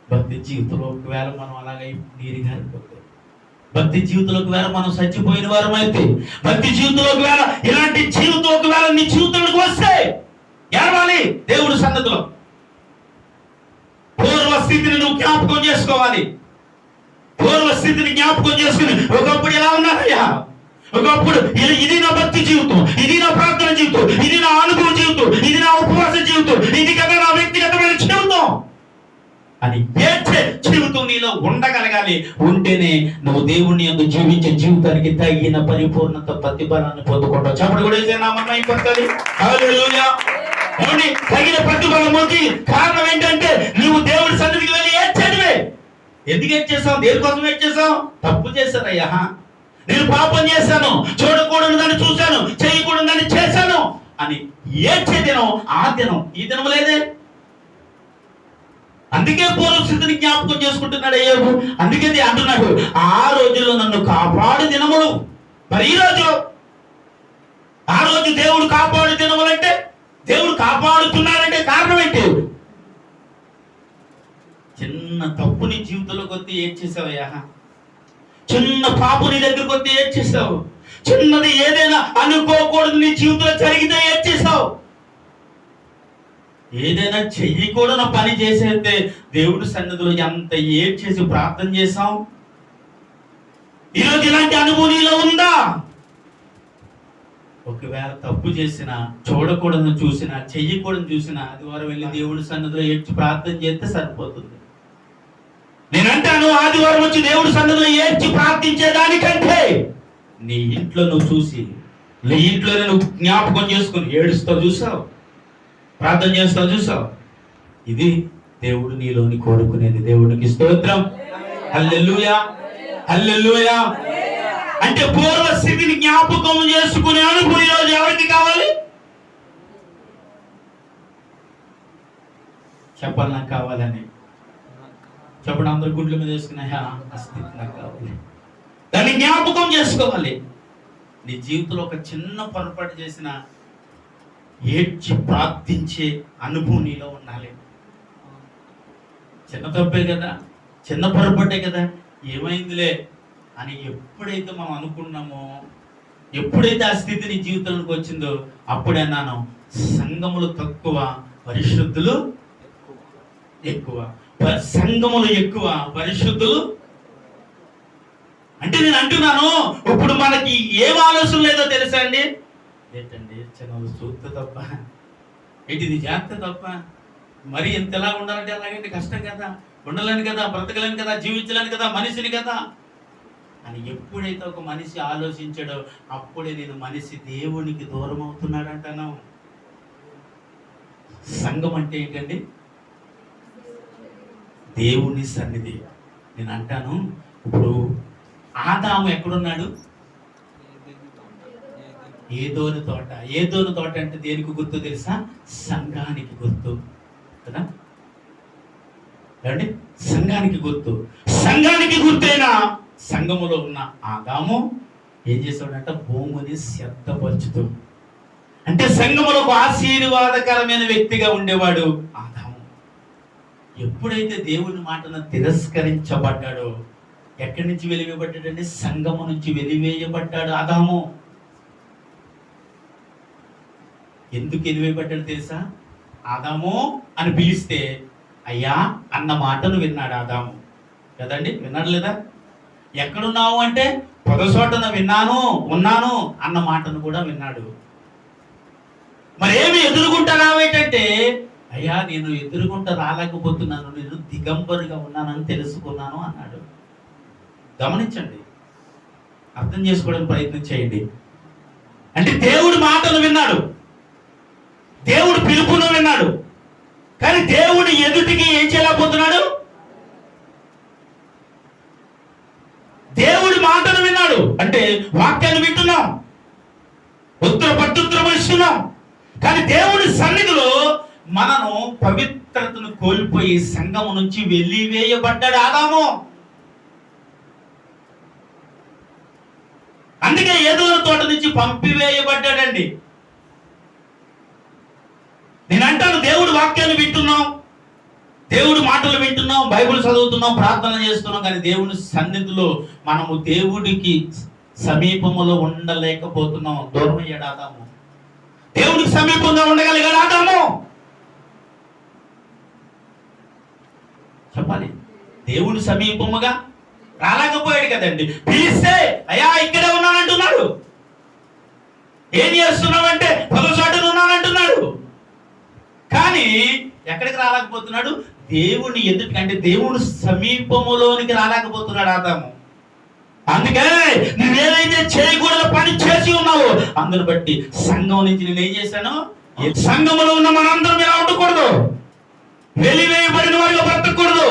భక్తి జీవితంలో ఒకవేళ మనం అలాగే నీరు గారిపోతే, భక్తి జీవితంలో ఒకవేళ మనం చచ్చిపోయిన వారం అయితే, భక్తి జీవితంలో ఒకవేళ ఇలాంటి జీవితం ఒకవేళ నీ జీవితంలోకి వస్తే ఏడవాలి దేవుడి సన్నిధిలో. పూర్వస్థితిని నువ్వు జ్ఞాపకం చేసుకోవాలి. పూర్వస్థితిని జ్ఞాపకం చేసుకుని ఒకప్పుడు ఎలా ఉన్నారయ్యా, ఒకప్పుడు ఇది నా భక్తి జీవితం, ఇది నా ప్రార్థన జీవితం, ఇది నా అనుభవ జీవితం, ఇది నా ఉపవాస జీవితం, ఇది కదా నా వ్యక్తిగతమైన జీవితం అని ఏడ్చే జీవితం నీలో ఉండగలగాలి. ఉంటేనే నువ్వు దేవుని యందు జీవించే జీవితానికి తగిన పరిపూర్ణత ప్రతిఫలాన్ని పొందుకుంటావు. చెప్పడు కూడా తగిన ప్రతిఫలం ఉంది. కారణం ఏంటంటే నువ్వు దేవుడి సన్నిధికి వెళ్ళి ఏడ్చేదివే. ఎందుకు ఏడ్చేసావు, దేనికోసం ఏడ్చేసావు? తప్పు చేశారయ్యా, నేను పాపం చేశాను, చూడకూడదు దాన్ని చూశాను, చేయకూడదు దాన్ని చేశాను అని ఏడ్చే దినం ఆ దినం ఈ దినం లేదే. అందుకే పూర్వస్థితిని జ్ఞాపకం చేసుకుంటున్నాడు అయ్యారు. అందుకే అంటున్నాడు, ఆ రోజుల్లో నన్ను కాపాడు దినములు. మరి ఈ రోజు ఆ రోజు దేవుడు కాపాడు దినములు అంటే, దేవుడు కాపాడుతున్నాడంటే కారణం ఏంటి? చిన్న తప్పుని జీవితంలోకి వస్తే ఏం చేసావయ్యా, చిన్న పాపు నీ దగ్గరకు వస్తే ఏం చేసావు, చిన్నది ఏదైనా అనుకోకూడదు నీ జీవితంలో జరిగితే ఏం చేసావు, ఏదైనా చెయ్యకూడని పని చేసేస్తే దేవుడి సన్నిధిలో ఎంత ఏడ్చేసి ప్రార్థన చేసాం. ఈరోజు ఇలాంటి అనుభవం నీలో ఉందా? ఒకవేళ తప్పు చేసినా, చూడకూడదు చూసినా, చెయ్యకూడదు చూసినా ఆదివారం వెళ్ళి దేవుడి సన్నిధిలో ఏడ్చి ప్రార్థన చేస్తే సరిపోతుంది. నేనంటాను, ఆదివారం వచ్చి దేవుడి సన్నిధిలో ఏడ్చి ప్రార్థించేదానికంటే నీ ఇంట్లో నువ్వు చూసి, నీ ఇంట్లోనే నువ్వు జ్ఞాపకం చేసుకుని ఏడుస్తావు చూసావు, ప్రార్థన చేస్తావు చూసావు, ఇది దేవుడు నీలోని కోరుకునేది. దేవుడికి స్తోత్రం. హల్లెలూయా, హల్లెలూయా. అంటే పూర్వస్థితిని జ్ఞాపకం చేసుకునే అనుభవం ఈరోజు ఎవరికి కావాలి? చెప్పాలి, నాకు కావాలని చెప్పండి. అందరు గుడ్ల మీద వేసుకున్నాయా, ఆ స్థితి నాకు కావాలి. దాన్ని జ్ఞాపకం చేసుకోవాలి. నీ జీవితంలో ఒక చిన్న పొరపాటు చేసిన ఏడ్చి ప్రార్థించే అనుభవం నీలో ఉండాలి. చిన్న తప్పే కదా, చిన్న పొరపాటే కదా, ఏమైందిలే అని ఎప్పుడైతే మనం అనుకున్నామో, ఎప్పుడైతే ఆ స్థితి నీ జీవితంలోకి వచ్చిందో అప్పుడే నాను సంఘములు తక్కువ, పరిశుద్ధులు ఎక్కువ. సంఘములు ఎక్కువ, పరిశుద్ధులు. అంటే నేను అంటున్నాను, ఇప్పుడు మనకి ఏం ఆలోచన లేదో తెలుసా అండి? ఏంటండి చిన్న చూస్తే తప్ప, ఏంటిది జాగ్రత్త తప్ప, మరి ఎంతలా ఉండాలంటే అలాగంటే కష్టం కదా, ఉండలేను కదా, బ్రతకలేను కదా, జీవించలేను కదా, మనిషిని కదా అని ఎప్పుడైతే ఒక మనిషి ఆలోచించాడో అప్పుడే నేను మనిషి దేవునికి దూరం అవుతున్నాడు అంటాను. సంఘం అంటే ఏంటండి? దేవుని సన్నిధి. నేను అంటాను, ఇప్పుడు ఆదాము ఎక్కడున్నాడు? ఏదోని తోట. ఏదోని తోట అంటే దేనికి గుర్తు తెలుసా? సంఘానికి గుర్తు కదా. ఏమండి, సంఘానికి గుర్తు. సంఘానికి గుర్తైన సంఘములో ఉన్న ఆదాము ఏం చేశాడంట? భూమిని సిద్ధపరచుతూ, అంటే సంఘములో ఒక ఆశీర్వాదకరమైన వ్యక్తిగా ఉండేవాడు ఆదాము. ఎప్పుడైతే దేవుని మాటను తిరస్కరించబడ్డాడో, ఎక్కడి నుంచి వెలివేయబడ్డాడంటే సంఘము నుంచి వెలివేయబడ్డాడు ఆదాము. ఎందుకు వెలివేయబడ్డాడు తెలుసా? ఆదాము అని పిలిస్తే అయ్యా అన్న మాటను విన్నాడు ఆదాము కదండి. విన్నాడు లేదా? ఎక్కడున్నావు అంటే పొదసోటన విన్నాను ఉన్నాను అన్న మాటను కూడా విన్నాడు. మరి ఏమి ఎదురుగుంటా రావేటంటే, అయ్యా నేను ఎదురుగుంటా రాలేకపోతున్నాను, నేను దిగంబరుగా ఉన్నానని తెలుసుకున్నాను అన్నాడు. గమనించండి, అర్థం చేసుకోవడానికి ప్రయత్నం చేయండి. అంటే దేవుడి మాటను విన్నాడు, దేవుడు పిలుపును విన్నాడు, కానీ దేవుడి ఎదుటికి ఏం చేయలేకపోతున్నాడు? దేవుడి మాటను విన్నాడు అంటే వాక్యాన్ని వింటున్నాం, ఉత్తర ప్రత్యుత్తరం ఇస్తున్నాం, కానీ దేవుడి సన్నిధిలో మనను పవిత్రతను కోల్పోయి సంఘము నుంచి వెలివేయబడ్డాడు ఆదాము. అందుకే ఏదోల తోట నుంచి పంపివేయబడ్డాడండి. నేను అంటాను, దేవుడి వాక్యాన్ని వింటున్నాం, దేవుడి మాటలు వింటున్నాం, బైబిల్ చదువుతున్నాం, ప్రార్థన చేస్తున్నాం, కానీ దేవుని సన్నిధిలో మనము దేవుడికి సమీపములో ఉండలేకపోతున్నాం. దూరం అయ్యాడు ఆదాము. దేవుడికి సమీపంగా ఉండగలిగాడు ఆదాము. చెప్పాలి, దేవుడి సమీపముగా రాలేకపోయాడు కదండి. పిలిస్తే అయ్యా ఇక్కడే ఉన్నానంటున్నాడు. ఏం చేస్తున్నావంటే పొదసాటును ఉన్నానంటున్నాడు. కానీ ఎక్కడికి రాలేకపోతున్నాడు? దేవుని ఎదుటి అంటే దేవుని సమీపములోనికి రాలేకపోతున్నాడు ఆదాము. అందుకే నువ్వేదైతే చేయకూడదు పని చేసి ఉన్నావు, అందుని బట్టి సంఘం నుంచి నేను ఏం చేశాను? సంఘములో ఉన్న మనందరం ఇలా ఉండకూడదు, వెలివేయబడిన వారిగా బ్రతకూడదు.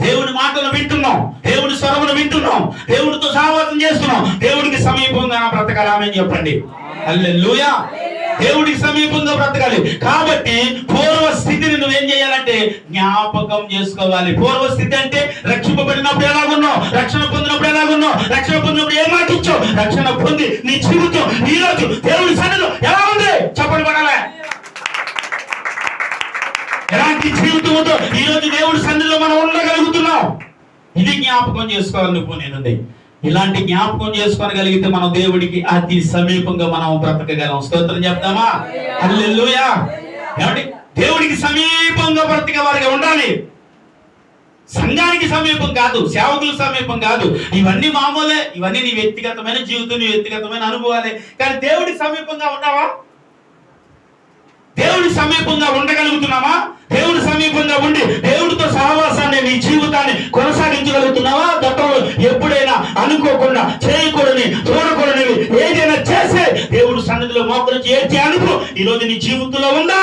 దేవుడి మాటలు వింటున్నాం, దేవుడి స్వరమును వింటున్నాం, దేవుడితో సహవాసం చేస్తున్నాం, దేవుడికి సమీపంగా బ్రతకాలి. ఆమేన్ చెప్పండి. హల్లెలూయా. దేవుడికి సమీపంగా బ్రతకాలి. కాబట్టి పూర్వ స్థితిని నువ్వేం చేయాలంటే జ్ఞాపకం చేసుకోవాలి. పూర్వ స్థితి అంటే రక్షింపబడినప్పుడు ఎలాగున్నావు, రక్షణ పొందినప్పుడు ఎలాగున్నావు, రక్షణ పొందినప్పుడు ఏం మాట ఇచ్చావు, రక్షణ పొంది నీ జీవితం ఈ రోజు దేవుడి సన్నిధిలో ఎలా ఉంది చెప్పండి పడాలి. ఎలాంటి జీవితం ఉందో ఈ రోజు దేవుడి సన్నిధిలో మనం ఉండగలుగుతున్నాం. ఇది జ్ఞాపకం చేసుకోవాలి నువ్వు నేను. ఇలాంటి జ్ఞాపకం చేసుకోగలిగితే మనం దేవుడికి అతి సమీపంగా మనం బ్రతకగలం. స్తోత్రం చెప్తామా? హల్లెలూయా. ఏమండి, దేవుడికి సమీపంగా బ్రతికే వారిగా ఉండాలి. సంఘానికి సమీపం కాదు, సేవకుల సమీపం కాదు. ఇవన్నీ మామూలే, ఇవన్నీ నీ వ్యక్తిగతమైన జీవితం, నీ వ్యక్తిగతమైన అనుభవాలే. కానీ దేవుడికి సమీపంగా ఉన్నావా? దేవుడి సమీపంగా ఉండగలుగుతున్నావా? దేవుడి సమీపంగా ఉండి దేవుడితో సహవాసాన్ని నీ జీవితాన్ని కొనసాగించగలుగుతున్నావా? గతంలో ఎప్పుడైనా అనుకోకుండా చేయకూడని చూడకూడనివి ఏదైనా చేసే దేవుడి సన్నిధిలో మోకరించి ఏడ్చే అనుభవం ఈరోజు నీ జీవితంలో ఉందా?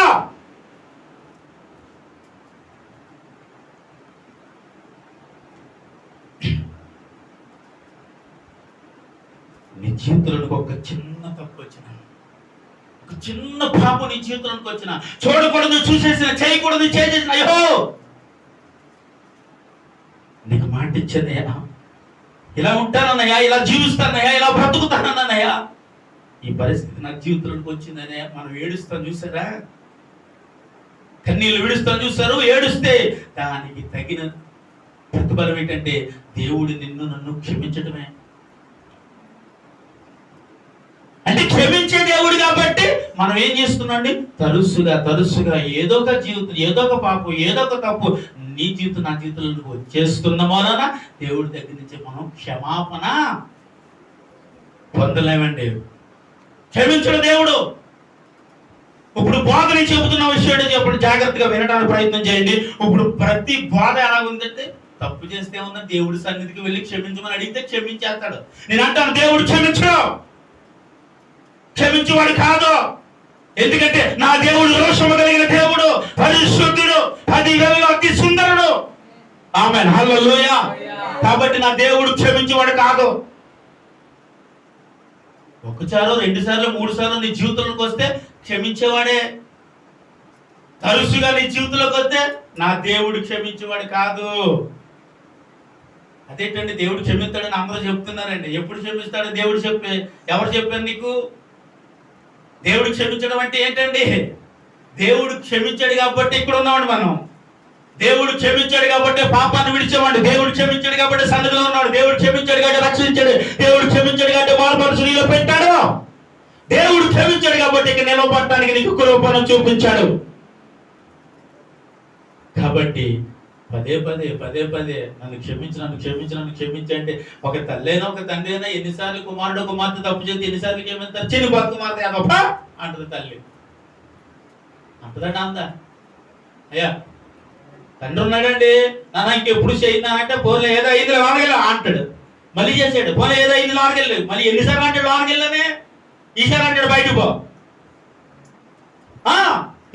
నీ జీవితంలో ఒక చిన్న తప్పు వచ్చిన, ఒక చిన్న పాపం నీ జీవితంలోకి వచ్చిన, చూడకూడదు చూసేసిన, చేయకూడదు చేసేసిన, అయ్యో నీకు మాట ఇచ్చానయ్యా, ఇలా ఉంటానన్నయ్యా, ఇలా జీవిస్తానయ్యా, ఇలా బ్రతుకుతానన్నయ్యా, ఈ పరిస్థితి నా జీవితంలోకి వచ్చిందన్నయ్యా. మనం ఏడుస్తాం చూసారా, కన్నీళ్ళు విడుస్తాం చూసారు. ఏడుస్తే దానికి తగిన ప్రతిఫలం ఏంటంటే దేవుడు నిన్ను నన్ను క్షమించటమే. అంటే క్షమించే దేవుడు కాబట్టి మనం ఏం చేస్తున్నాండి, తరచుగా ఏదో ఒక జీవితం, ఏదో ఒక పాపం, ఏదో ఒక తప్పు నీ జీవితం నా జీవితంలో వచ్చేస్తున్నామో దేవుడి దగ్గర నుంచి మనం క్షమాపణ పొందలేమండి. క్షమించడు దేవుడు. ఇప్పుడు బోధని చెబుతున్న విషయం చెప్పండి, జాగ్రత్తగా వినడానికి ప్రయత్నం చేయండి. ఇప్పుడు ప్రతి బోధ ఎలా ఉందంటే, తప్పు చేస్తే ఉందా దేవుడి సన్నిధికి వెళ్ళి క్షమించమని అడిగితే క్షమించేస్తాడు. నేను అంటాను, దేవుడు క్షమించేవాడు కాదు. ఎందుకంటే నా దేవుడు రోషము కలిగిన దేవుడు, పరిశుద్ధుడు, 10,000 అతి సుందరుడు. ఆమేన్, హల్లెలూయా. కాబట్టి నా దేవుడు క్షమించేవాడు కాదు. ఒకసారో 2 సార్లు 3 సార్లు నీ జీవితంలోకి వస్తే క్షమించేవాడే. తరచుగా నీ జీవితంలోకి వస్తే నా దేవుడు క్షమించేవాడు కాదు. అదేంటండి దేవుడు క్షమిస్తాడని అందరూ చెప్తున్నారండి. ఎప్పుడు క్షమిస్తాడు దేవుడు? ఎవరు చెప్పారు నీకు? దేవుడు క్షమించడం అంటే ఏంటండి? దేవుడు క్షమించాడు కాబట్టి ఇక్కడ ఉన్నామండి మనం. దేవుడు క్షమించాడు కాబట్టి పాపాన్ని విడిచేవాడు. దేవుడు క్షమించాడు కాబట్టి సన్నిధిలో ఉన్నాడు. దేవుడు క్షమించాడు కాబట్టి రక్షించాడు. దేవుడు క్షమించాడు కాబట్టి మారు మనసు నీలో పెట్టాడు. దేవుడు క్షమించాడు కాబట్టి ఇక నిలబడటానికి నీకు కృపను చూపించాడు. కాబట్టి పదే పదే పదే పదే నన్ను క్షమించి నన్ను క్షమించి నన్ను క్షమించంటే ఒక తల్లైనా ఒక తండ్రి అయినా ఎన్నిసార్లు కుమారుడు కుమార్తె తప్పు చేస్తే ఎన్నిసార్లు క్షమిస్తారు? చిన్న భక్త కుమార్తె అదొప్ప అంటది తల్లి. అంటదట అందా? అయ్యా తండ్రి ఉన్నాడండి, నాన్న ఇంకెప్పుడు చేయిందా అంటే పోలే ఏదో ఐదు లోనకెళ్ళా అంటాడు. మళ్ళీ చేసాడు, పోలే ఏదో ఐదు లోనకెళ్ళి మళ్ళీ ఎన్నిసార్లు అంటాడు లోనకెళ్ళానే? ఈసారి అంటాడు బయటకు పో,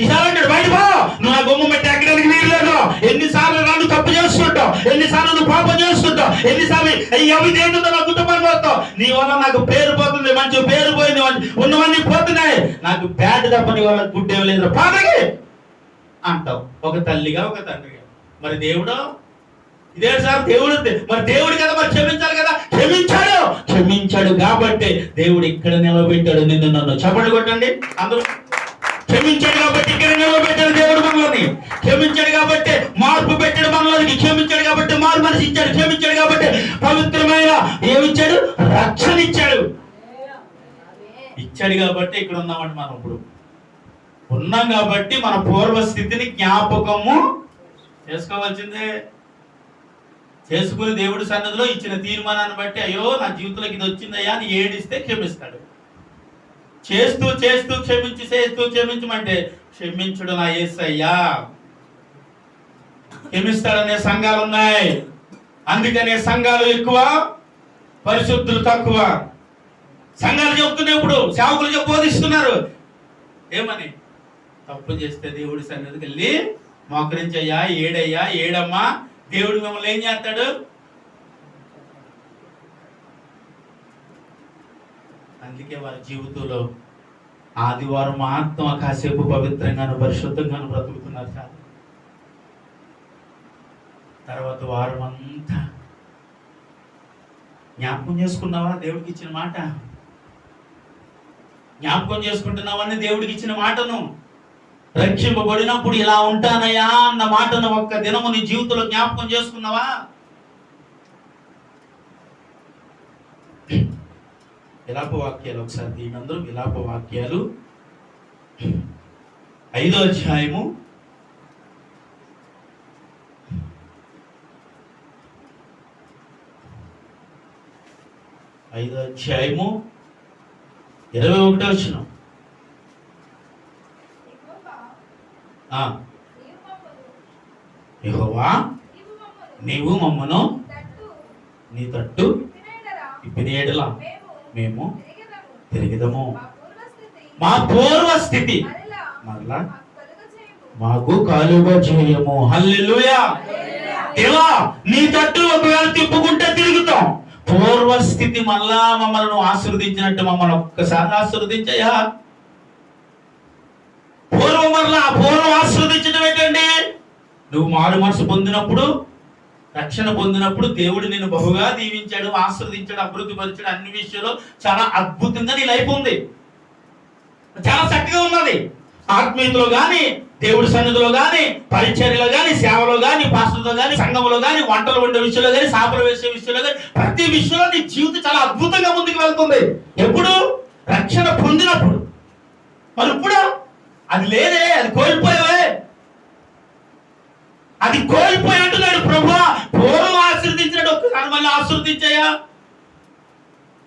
ఈసారి అంటాడు బయటకు పో, నువ్వు నా బొమ్మ పెట్టి ఎక్కడానికి వీలు లేదు. ఎన్నిసార్లు నన్ను తప్పు చేస్తుంటావు, ఎన్నిసార్లు నువ్వు పాపం చేస్తుంటావు, ఎన్నిసార్లు అవి ఏంటో నా కుటుంబాన్ని పోతావు, నీ వల్ల నాకు పేరు పోతుంది, మంచి పేరు పోయింది, ఉన్నవన్నీ పోతున్నాయి, నాకు బ్యాడ్ తప్ప నీ వల్ల గుడ్ ఏం లేదు పాదకి అంటావు ఒక తల్లిగా ఒక తండ్రిగా. మరి దేవుడు ఇదే సార్ దేవుడు, మరి దేవుడు కదా మరి క్షమించాలి కదా, క్షమించాడు కాబట్టి దేవుడు ఇక్కడ నిలబెట్టాడు నిన్ను నన్ను. చప్పట్లు కొట్టండి అందరూ. క్షమించాడు కాబట్టి ఇక్కడ నిలబెట్టాడు దేవుడు మనల్ని. క్షమించాడు కాబట్టి మార్పు పెట్టాడు మనలోనికి. క్షమించాడు కాబట్టి మారు మనసు ఇచ్చాడు. క్షమించాడు కాబట్టి పవిత్రమైన ఏమిచ్చాడు? రక్షణ ఇచ్చాడు కాబట్టి ఇక్కడ ఉన్నామండి. మనం ఇప్పుడు ఉన్నాం కాబట్టి మన పూర్వస్థితిని జ్ఞాపకము చేసుకోవాల్సిందే. చేసుకుని దేవుడి సన్నిధిలో ఇచ్చిన తీర్మానాన్ని బట్టి అయ్యో నా జీవితంలోకి ఇది వచ్చిందయ్యా అని ఏడిస్తే క్షమిస్తాడు. చేస్తూ చేస్తూ క్షమించి చేస్తూ క్షమించమంటే క్షమించుడు నా యేసయ్యా. క్షమిస్తాడనే సంఘాలు ఉన్నాయి, అందుకనే సంఘాలు ఎక్కువ, పరిశుద్ధులు తక్కువ. సంఘాలు చెప్తున్నప్పుడు సేవకులు బోధిస్తున్నారు ఏమని? తప్పు చేస్తే దేవుడి సన్నిధికి వెళ్ళి మోకరించయ్యా, ఏడయ్యా, ఏడమ్మా, దేవుడు మిమ్మల్ని ఏం చేస్తాడు? అందుకే వారి జీవితంలో ఆదివారం మాత్రం కాసేపు పవిత్రంగాను పరిశుద్ధంగాను బ్రతుకుతున్నారు చాలు. తర్వాత వారం అంతా జ్ఞాపకం చేసుకున్నావా దేవుడికి ఇచ్చిన మాట? జ్ఞాపకం చేసుకుంటున్నావని దేవుడికి ఇచ్చిన మాటను, రక్షింపబడినప్పుడు ఇలా ఉంటానయ్యా అన్న మాటను ఒక్క దినము నీ జీవితంలో జ్ఞాపకం చేసుకున్నావా? విలాప వాక్యాలు ఒకసారి దీనందరూ విలాప వాక్యాలు 5వ అధ్యాయము 21వ వచనం. యెహోవా నీవు మమ్మను నీ తట్టు ఇప్పిన యెడల మేము తిరిగిదము, మా పూర్వస్థితి మరలా మాకు కలుగ చేయము. హల్లెలూయా. దేవా నీ తట్టు ఒకవేళ తిప్పుకుంటే తిరుగుతాం. పూర్వస్థితి మళ్ళా మమ్మల్ని ఆశీర్వదించినట్టు మమ్మల్ని ఒక్కసారి ఆశీర్వదించయ్యా. పూర్వం ఆశీర్వదించడం ఏంటండి? నువ్వు మారు మనసు పొందినప్పుడు, రక్షణ పొందినప్పుడు దేవుడు నిన్ను బహుగా దీవించాడు, ఆశీర్వదించాడు, అభివృద్ధి పరిచాడు. అన్ని విషయాల్లో చాలా అద్భుతంగా నీ లైఫ్ ఉంది, చాలా చక్కగా ఉన్నది. ఆత్మీయతలో గాని, దేవుడి సన్నిధిలో గాని, పరిచర్యలో గాని, సేవలో గాని, పాస్టర్తో గాని, సంఘంలో గాని, వంటలు వండే విషయంలో గాని, సాపలు వేసే విషయంలో గాని, ప్రతి విషయంలో నీ జీవితం చాలా అద్భుతంగా ముందుకు వెళ్తుంది. ఎప్పుడు? రక్షణ పొందినప్పుడు. మరి ఇప్పుడు అది లేదే, అది కోల్పోయావే, అది కోల్పోయి అంటున్నాడు ప్రభువా. పూర్వం ఆశీర్వదించినట్టు ఒక్కసారి మళ్ళీ ఆశీర్వదించాయా?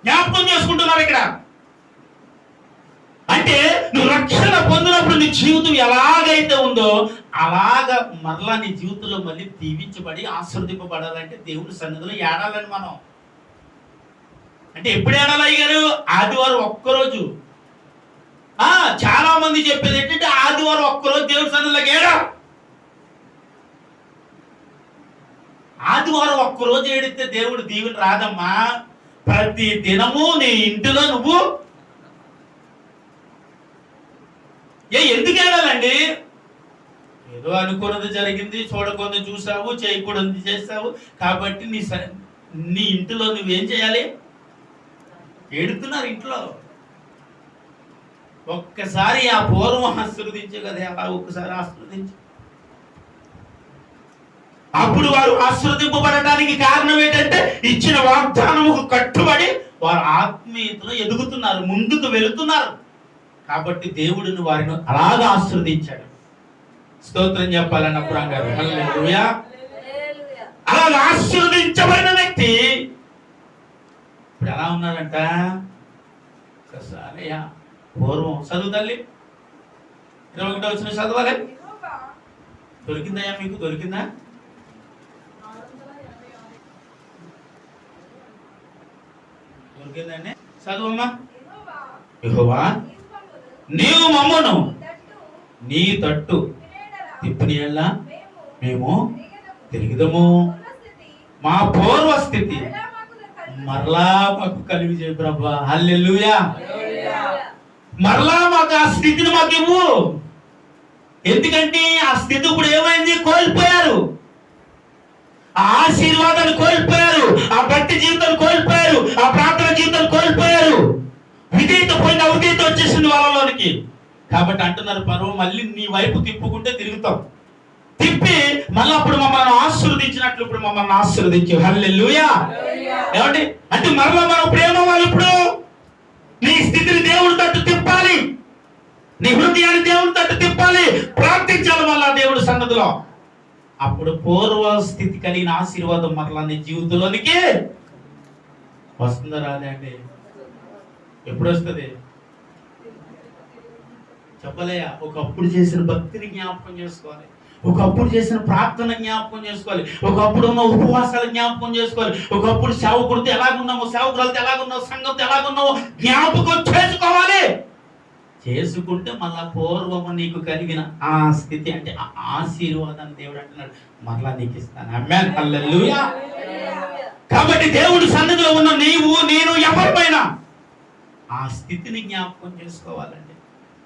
జ్ఞాపకం చేసుకుంటున్నారు ఇక్కడ. అంటే నువ్వు రక్షణ పొందినప్పుడు నీ జీవితం ఎలాగైతే ఉందో అలాగ మరలా నీ జీవితంలో మళ్ళీ దీవించబడి ఆశీర్వదింపబడాలంటే దేవుడి సన్నిధిలో ఏడాలని మనం. అంటే ఎప్పుడు ఏడాలి అయ్యారు? ఆదివారం ఒక్కరోజు. చాలా మంది చెప్పేది ఏంటంటే ఆదివారం ఒక్కరోజు దేవుడి సన్నిధిలోకి ఏడా. ఆదివారం ఒక్కరోజు ఏడితే దేవుడు దీవెన రాదమ్మా. ప్రతి దినము నీ ఇంటిలో నువ్వు ఎందుకు ఏడాలండి? ఏదో అనుకున్నది జరిగింది, చూడకుండా చూసావు, చేయకూడదు చేసావు కాబట్టి నీ ఇంటిలో నువ్వేం చేయాలి? ఏడుతున్నారు ఇంట్లో. ఒక్కసారి ఆ పూర్వం ఆశీర్వదించే కదా, అలా ఒక్కసారి ఆశీర్వదించు. అప్పుడు వారు ఆశీర్వదింపబడటానికి కారణం ఏంటంటే ఇచ్చిన వాగ్దానముకు కట్టుబడి వారు ఆత్మీయతలో ఎదుగుతున్నారు, ముందుకు వెళుతున్నారు. కాబట్టి దేవుడిని వారిని అలాగా ఆశీర్వదించాడు. స్తోత్రం చెప్పాలన్నప్పుడు అంటారు హల్లెలూయా. అలాగా ఆశీర్వదించబడిన వ్యక్తి ఇప్పుడు ఎలా ఉన్నాడంట? సరే పూర్వం చదువు తల్లి 21వ వచనం చదవాలి. దొరికిందయ్యా మీకు? దొరికిందా? దొరికిందండి. చదువమ్మా. యెహోవా నీవు మమ్మను నీ తట్టు తిప్పని ఎల్లా మేము తిరిగిదము, మా పూర్వ స్థితి మరలా మాకు కలిగి చేయ ప్రభా. హల్లెలూయా. మరలా మాకు ఆ స్థితిని మాకు ఇవ్వు. ఎందుకంటే ఆ స్థితి ఇప్పుడు ఏమైంది? కోల్పోయారు. ఆ ఆశీర్వాదాన్ని కోల్పోయారు, ఆ భక్తి జీవితాన్ని కోల్పోయారు, ఆ ప్రార్థన జీవితాన్ని కోల్పోయారు. విధేయత పోయిన అవిధేయత వచ్చేసింది వాళ్ళలోనికి. కాబట్టి అంటున్నారు పర్వం మళ్ళీ నీ వైపు తిప్పుకుంటే తిరుగుతాం. తిప్పి మళ్ళీ అప్పుడు మమ్మల్ని ఆశీర్వదించినట్లు ఇప్పుడు మమ్మల్ని ఆశీర్వదించు. హల్లెలూయా. ఏమండి అంటే మరలా మనం ప్రేమ వాళ్ళు ఇప్పుడు నీ స్థితిని దేవుడి తట్టు తిప్పాలి, నీ హృదయాన్ని దేవుడి తట్టు తిప్పాలి, ప్రార్థించాలి మళ్ళా దేవుడి సన్నదిలో. అప్పుడు పూర్వ స్థితి కలిగిన ఆశీర్వాదం మరలా నీ జీవితంలోనికి వస్తుందా రాదే అండి? ఎప్పుడు వస్తుంది చెప్పలేయా? ఒకప్పుడు చేసిన భక్తిని జ్ఞాపకం చేసుకోవాలి, ఒకప్పుడు చేసిన ప్రార్థన జ్ఞాపకం చేసుకోవాలి, ఒకప్పుడు ఉన్న ఉపవాసాలు జ్ఞాపకం చేసుకోవాలి, ఒకప్పుడు సేవకుడితో ఎలాగున్నామో, సేవకులతో ఎలాగున్నావు, సంఘంతో ఎలాగున్నావో జ్ఞాపకం చేసుకోవాలి. చేసుకుంటే మళ్ళా పూర్వము నీకు కలిగిన ఆ స్థితి అంటే ఆ ఆశీర్వాదాన్ని దేవుడు అంటున్నాడు మరలా నీకు ఇస్తాను. ఆమేన్. హల్లెలూయా. కాబట్టి దేవుడి సన్నిధిలో ఉన్న నీవు నేను ఎవరిపైనా ఆ స్థితిని జ్ఞాపకం చేసుకోవాలండి.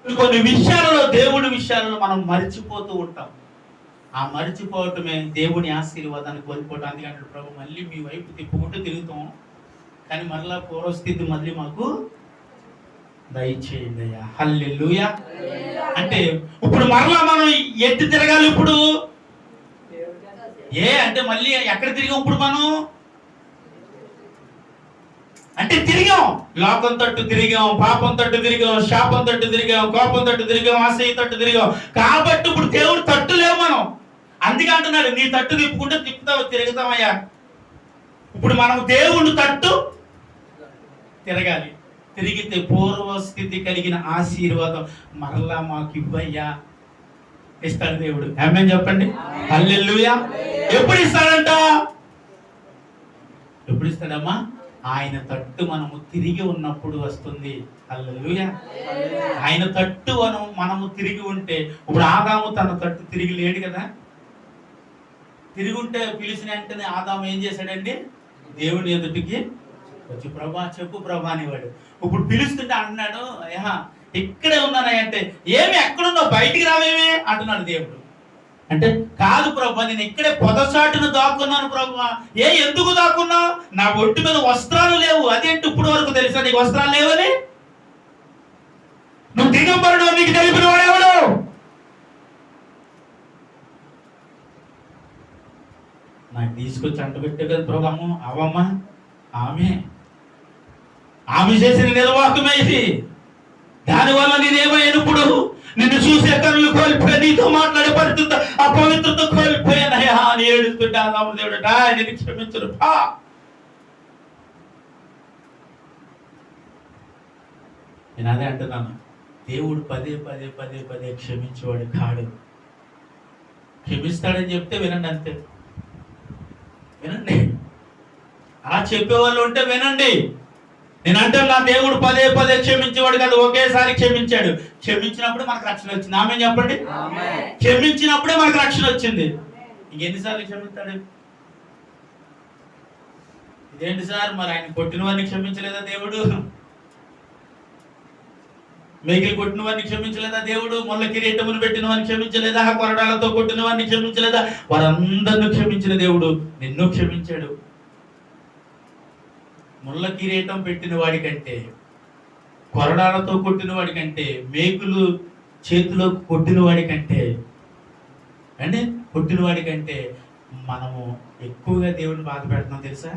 కొన్ని విషయాలలో దేవుడి విషయాలలో మనం మర్చిపోతూ ఉంటాం. ఆ మర్చిపోవటమే దేవుని ఆశీర్వాదాన్ని కోల్పోవటానికి అంటే ప్రభు మళ్ళీ మీ వైపు తిప్పుకుంటూ తిరుగుతాం, కానీ మరలా పూర్వస్థితి మళ్ళీ మాకు దయచేయండి అయ్యా. హల్లెలూయా. అంటే ఇప్పుడు మరలా మనం ఎత్తి తిరగాలి. ఇప్పుడు అంటే మళ్ళీ ఎక్కడ తిరిగాం? ఇప్పుడు మనం అంటే తిరిగాం, లోకం తట్టు తిరిగాం, పాపం తట్టు తిరిగాం, శాపం తట్టు తిరిగాం, కోపం తట్టు తిరిగాం, ఆశయ తట్టు తిరిగాం. కాబట్టి ఇప్పుడు దేవుడు తట్టు లేవు మనం. అందుకే అంటున్నాడు నీ తట్టు తిప్పుకుంటే తిరుగుతామయ్యా. ఇప్పుడు మనం దేవుడు తట్టు తిరగాలి. తిరిగితే పూర్వస్థితి కలిగిన ఆశీర్వాదం మరలా మాకు ఇవ్వయ్యా. ఇస్తాడు దేవుడు. ఆమేన్ చెప్పండి. హల్లెలూయా. ఎప్పుడు ఇస్తాడంట? ఎప్పుడు ఇస్తాడమ్మా? ఆయన తట్టు మనము తిరిగి ఉన్నప్పుడు వస్తుంది. హల్లెలూయా. ఆయన తట్టు మనము తిరిగి ఉంటే, ఇప్పుడు ఆదాము తన తట్టు తిరిగి లేడు కదా. తిరిగి ఉంటే పిలిచిన వెంటనే ఆదాము ఏం చేశాడండి? దేవుని ఎదుటికి వచ్చి ప్రభా చెప్పు ప్రభా అనేవాడు. ఇప్పుడు పిలుస్తుంటే అంటున్నాడు ఇక్కడే ఉన్నానయ్య అంటే, ఏమి ఎక్కడున్నావు బయటికి రావేమే అంటున్నాడు దేవుడు. అంటే కాదు ప్రభా నేను ఇక్కడే పొదచాటును దాక్కున్నాను ప్రభా. ఎందుకు దాక్కున్నావు? నా ఒంటి మీద వస్త్రాలు లేవు. అదేంటి ఇప్పుడు వరకు తెలుసా నీకు వస్త్రాలు లేవని? నువ్వు దిగంబరుడు, నీకు తెలిపిన వాడెవడు? నాకు తీసుకొచ్చి అంట పెట్టే కదా ప్రభాము. అవమ్మా ఆమె చేసిన నిర్వాహకమే ఇది. దానివల్ల నేనేమైనప్పుడు నిన్ను చూసే కళ్ళు కోల్పోయా, నీతో మాట్లాడే పరిస్థితి ఆ పవిత్రత కోల్పోయానయ్యా అని ఏడుస్తుంటే ఆదాము దేవుడట ఆయనని క్షమించరు. నేను అదే అంటున్నాను, దేవుడు పదే పదే పదే పదే క్షమించేవాడు కాడు. క్షమిస్తాడని చెప్తే వినండి, అంతే. వినండి, అలా చెప్పేవాళ్ళు ఉంటే వినండి. నేను అంటే నా దేవుడు పదే పదే క్షమించేవాడు కాదు, ఒకేసారి క్షమించాడు. క్షమించినప్పుడు మనకు రక్షణ వచ్చింది. ఆమేన్ చెప్పండి. క్షమించినప్పుడే మనకు రక్షణ వచ్చింది. ఇంకెన్నిసార్లు క్షమిస్తాడు? ఇదేంటి సార్ మరి ఆయన కొట్టిన వారిని క్షమించలేదా దేవుడు? మేకలు కొట్టిన వారిని క్షమించలేదా దేవుడు? ముళ్ళ కిరీటమును పెట్టిన వారిని క్షమించలేదా? కొరడాలతో కొట్టిన వారిని క్షమించలేదా? వారందరిని క్షమించిన దేవుడు నిన్ను క్షమించాడు. ముళ్ళ కిరీటం పెట్టిన వాడి కంటే, కొరడాలతో కొట్టిన వాడి కంటే, మేకులు చేతిలో కొట్టిన వాడి కంటే, అంటే కొట్టిన వాడి కంటే మనము ఎక్కువగా దేవుడిని బాధ పెడుతున్నాం తెలుసా?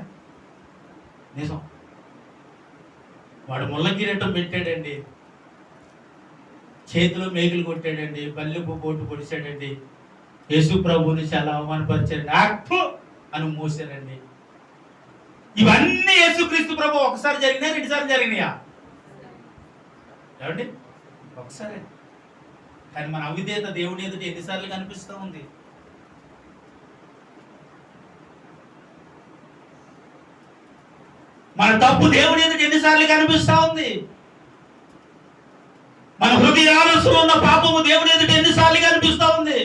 నిజం. వాడు ముళ్ళ కిరీటం పెట్టాడండి, చేతిలో మేకులు కొట్టాడండి, బల్లెపు పోటు పొడిచాడండి, యేసు ప్రభువుని చాలా అవమానపరిచాడండి, అప్పు అని మూసారండి. ఇవన్నీ యేసుక్రీస్తు ప్రభు ఒకసారి జరిగినాయా, రెండుసార్లు జరిగినాయా? ఏమండి? ఒకసారి. కానీ మన అవిధేయత దేవుని ఎదుట ఎన్నిసార్లు కనిపిస్తూ ఉంది? మన తప్పు దేవుని ఎదుట ఎన్నిసార్లు కనిపిస్తూ ఉంది? మన హృదయాలలో ఉన్న పాపము దేవుని ఎదుట ఎన్నిసార్లు కనిపిస్తూ ఉంది?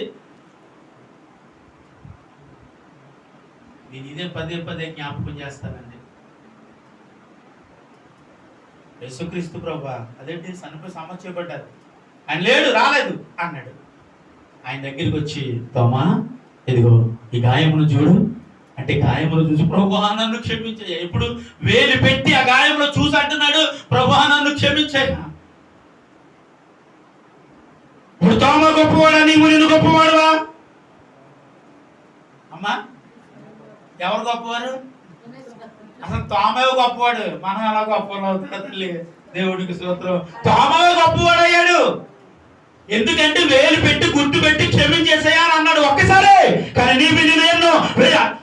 నేను ఇదే పదే పదే జ్ఞాపకం చేస్తానండి. యేసుక్రీస్తు ప్రభు అదేంటి సన్నపై సమర్చబడ్డారు, ఆయన లేడు, రాలేదు అన్నాడు. ఆయన దగ్గరికి వచ్చి, తోమా ఇదిగో ఈ గాయమును చూడు అంటే, గాయములు చూసి ప్రభువా నన్ను క్షమించయ్యా. ఇప్పుడు వేలు పెట్టి ఆ గాయంలో చూసి అంటున్నాడు, ప్రభువా నన్ను క్షమించయ్యా. ఇప్పుడు తోమా గొప్పవాడా, నీవు నేను గొప్పవాడువా? అమ్మా, ఎవరు గొప్పవారు? అసలు తోమే గొప్పవాడు. మనం ఎలా గొప్పవాడు అవుతా తల్లి? దేవుడికి స్తోత్రం. తోమే గొప్పవాడు అయ్యాడు. ఎందుకంటే వేలు పెట్టి గుర్తు పెట్టి క్షమించేసాయా అని అన్నాడు ఒక్కసారి. కానీ నీవు నేను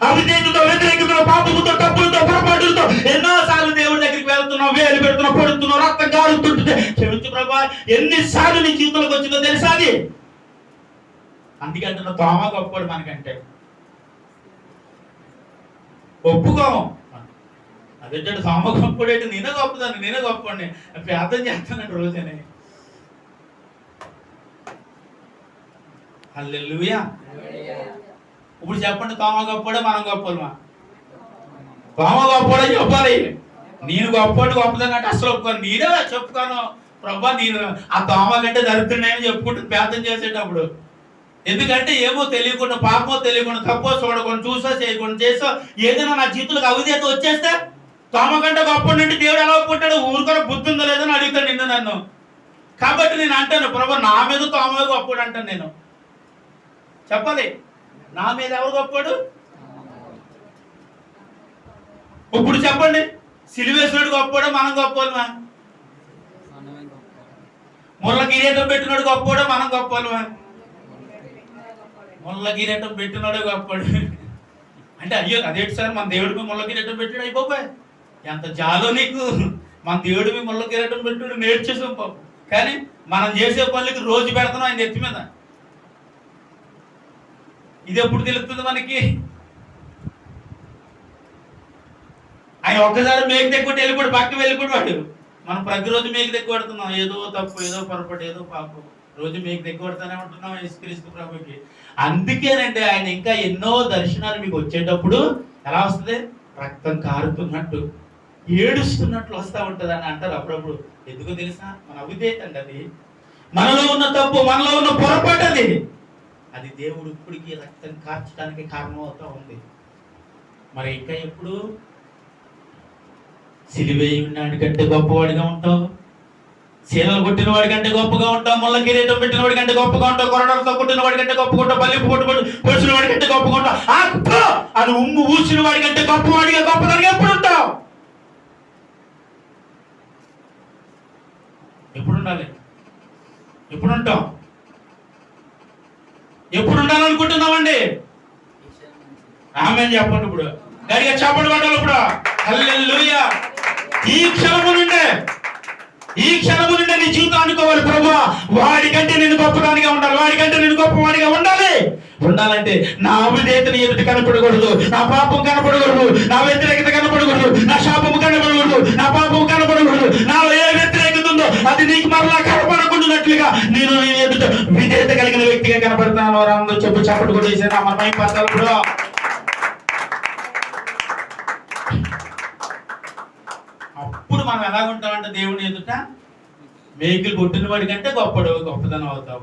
అవిధేయతతో, వ్యతిరేకతతో, పాపముతో, తప్పులతో, పొరపాటులతో ఎన్నోసార్లు దేవుడి దగ్గరికి వెళ్తున్నావు, వేలు పెడుతున్నావు, పడుతున్నావు, రక్తం కారుతుంటే క్షమించు ప్రభా. ఎన్నిసార్లు నీ జీవితంలోకి వచ్చిందో తెలుసా అది? అందుకంటే తోమ గొప్పవాడు మనకంటే. ఒప్పుకోము. అదేంటే తోమ గొప్పవాడేంటి, నేనే గొప్పదాన్ని, నేనే గొప్పవాడిని ప్రార్థన చేస్తానండి రోజనే. హల్లెలూయా. ఇప్పుడు చెప్పండి, తోమ గొప్పవాడే మనం గొప్పలమా? తోమ గొప్పవాడే చెప్పాలి. నేను గొప్పవాడు గొప్పదని అంటే అసలు ఒప్పుకోను. నేనే చెప్పుకోను ప్రభా, నేను ఆ తోమ కంటే దరిద్రుడని చెప్పుకుంటూ ప్రార్థన చేసేటప్పుడు. ఎందుకంటే ఏమో తెలియకుండా, పాపమో తెలియకుండా, తప్పో చూడకుండా, చూసో చేయకుండా, చేసో ఏదైనా నా జీవితంలోకి అవిధేయత వచ్చేస్తే తోమ కంటే గొప్ప నుండి దేవుడు ఎలా ఒప్పుకుంటాడు? ఊరుకొని బుద్ధి ఉందో లేదో అని అడుగుతాడు నిన్ను నన్ను. కాబట్టి నేను అంటాను, ప్రభా నా మీద తోమ గొప్పడు అంటాను. నేను చెప్పాలి, నా మీద ఎవరు గొప్పడు? ఇప్పుడు చెప్పండి, సిలువేశ్వరుడు గొప్పవాడు మనం గొప్పవాళ్ళమా? ముళ్ళ కిరీటం పెట్టినాడు గొప్పవాడు మనం గొప్పవాళ్ళమా? ముళ్ళ కిరీటం పెట్టినాడు గొప్పవాడు అంటే, అయ్యో అదేంటి సార్ మన దేవుడికి ముళ్ళ కిరీటం పెట్టాడు అయిపోయి ఎంత జాలో నీకు. మన దేవుడికి ముళ్ళ కిరీటం పెట్టాడు నేర్చేసాం పాపం. కానీ మనం చేసే పనులకి రోజు పెడుతున్నాం ఆయన ఎత్తి మీద. ఇది ఎప్పుడు తెలుస్తుంది మనకి? ఆయన ఒక్కసారి మేకు తెక్కుని వెళ్ళిపోడు, పక్కకి వెళ్ళిపోడు వాడు. మనం ప్రతిరోజు మేకు తెక్కుపడుతున్నాం, ఏదో తప్పు, ఏదో పొరపాటు, ఏదో పాపం, రోజు మేకు తెక్కుపడుతూనే ఉంటున్నాం యేసుక్రీస్తు ప్రభుకి. అందుకేనంటే ఆయన ఇంకా ఎన్నో దర్శనాలు మీకు వచ్చేటప్పుడు ఎలా వస్తుంది? రక్తం కారుతున్నట్టు, ఏడుస్తున్నట్లు వస్తూ ఉంటుంది అని అంటారు అప్పుడప్పుడు. ఎందుకో తెలుసా? మన అవిధేయత అండి అది. మనలో ఉన్న తప్పు, మనలో ఉన్న పొరపాటు అది. అది దేవుడు ఇప్పటికీ రక్తం కార్చడానికి కారణం అవుతా ఉంది. మరి ఇంకా ఎప్పుడు సిలువేయి ఉన్నాడి కంటే గొప్పవాడిగా ఉంటావు, శీలలు కొట్టిన వాడి కంటే గొప్పగా ఉంటావు, ముళ్ళ కిరీటం పెట్టిన వాడి కంటే గొప్పగా ఉంటావు, కొరడాలతో కొట్టిన వాడి కంటే గొప్పగా ఉంటావు, బల్లి పొడిచిన వాడి కంటే గొప్పగా ఉంటావు, అది ఉమ్ము ఊసిన వాడి కంటే గొప్పవాడిగా గొప్పదానిగా ఎప్పుడు ఉంటావు? ఎప్పుడు ఉండాలి? ఎప్పుడు ఉంటాం? ఎప్పుడు ఉండాలనుకుంటున్నామండి? ఆమేన్ చెప్పండి. ఇప్పుడు గట్టిగా చెప్పండి పడాలి. ఇప్పుడు హల్లెలూయా. ఈ క్షణము నుండే నీ జీవితం అనుకోవాలి, ప్రభువా వాడికంటే నేను గొప్పదానిగా ఉండాలి, వాడికంటే నేను గొప్పవాడిగా ఉండాలంటే నా అవిధేయత నీ ఎదుట కనపడకూడదు, నా పాపం కనపడకూడదు, నా వ్యతిరేకత కనపడకూడదు, నా శాపము కనపడకూడదు, నా పాపం కనపడకూడదు, నాలో ఏ వ్యతిరేకత ఉందో అది నీకు మరలా కనపడకుండానట్లుగా నేను నీ ఎదుట విధేయత కలిగిన వ్యక్తిగా కనపడతాను. అందరూ చెప్పు చప్పటి కూడా చేశాను. మన పై పదాలు అప్పుడు మనం ఎలా ఉంటామంటే దేవుని ఎదుట మేకులు కొట్టిన వాడి కంటే గొప్పదనం అవుతావు.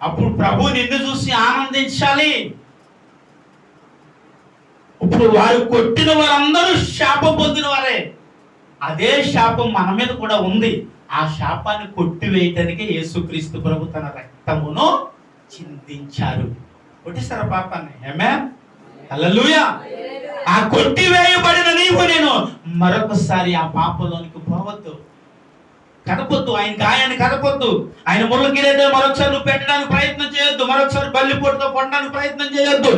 అప్పుడు ప్రభు నిన్ను చూసి ఆనందించాలి. ఇప్పుడు వారు కొట్టిన వారందరూ శాపం పొందిన వారే. అదే శాపం మన మీద కూడా ఉంది. ఆ శాపాన్ని కొట్టివేయటానికి యేసుక్రీస్తు ప్రభు తన రక్తమును చిందించారు. కొట్టిస్తారా పాపాన్ని? ఆమేన్, హల్లెలూయా. ఆ కొట్టివేయబడిన నీవు నేను మరొకసారి ఆ పాపంలోనికి పోవద్దు, కదపొద్దు. ఆయన గాయాన్ని కదపొద్దు. ఆయన ముళ్ళ కిరీటం మరొకసారి నువ్వు పెట్టడానికి ప్రయత్నం చేయొద్దు. మరొకసారి బల్లిపోటుతో కొట్టడానికి ప్రయత్నం చేయొద్దు.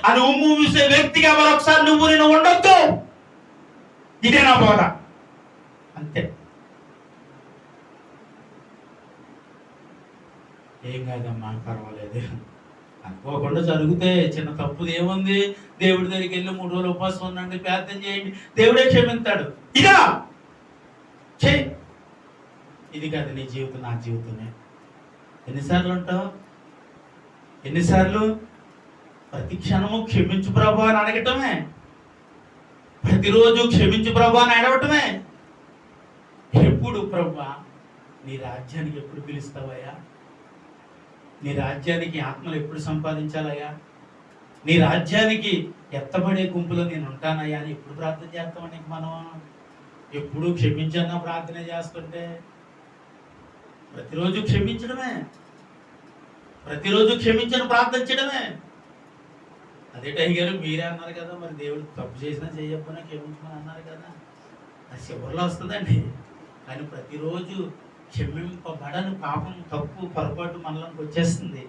అని ఉమ్ము చూసే వ్యక్తిగా మరొకసారి నువ్వు నేను ఉండొద్దు. ఇదే నా బోధ, అంతే. ఏం కాదమ్మా, పర్వాలేదు, అనుకోకుండా జరిగితే చిన్న తప్పుది ఏముంది? దేవుడి దగ్గరికి వెళ్ళి 3 రోజులు ఉపవాసం ఉండండి, ప్రార్థన చేయండి, దేవుడే క్షమిస్తాడు. ఇదా చెయ్యి. ఇది కాదు నీ జీవితం, నా జీవితమే. ఎన్నిసార్లు ఉంటావు? ఎన్నిసార్లు? ప్రతి క్షణము క్షమించు ప్రభు అని అడగటమే, ప్రతిరోజు క్షమించు ప్రభు అని అడగటమే. ఎప్పుడు ప్రభు నీ రాజ్యానికి ఎప్పుడు పిలుస్తావయ్యా? నీ రాజ్యానికి ఆత్మలు ఎప్పుడు సంపాదించాలయ్యా? నీ రాజ్యానికి ఎత్తబడే గుంపులో నేను ఉంటానయ్యా అని ఎప్పుడు ప్రార్థన చేస్తామని మనం ఎప్పుడు క్షమించన్నా ప్రార్థన చేస్తుంటే ప్రతిరోజు క్షమించడమే, ప్రతిరోజు క్షమించని ప్రార్థించడమే. అదే టైం గారు మీరే అన్నారు కదా, మరి దేవుడు తప్పు చేసినా చేయకపోయినా క్షమించమని అన్నారు కదా. అది చివరిలో వస్తుందండి. కానీ ప్రతిరోజు క్షమింపబడని పాపం, తప్పు, పొరపాటు మనలోకి వచ్చేస్తుంది.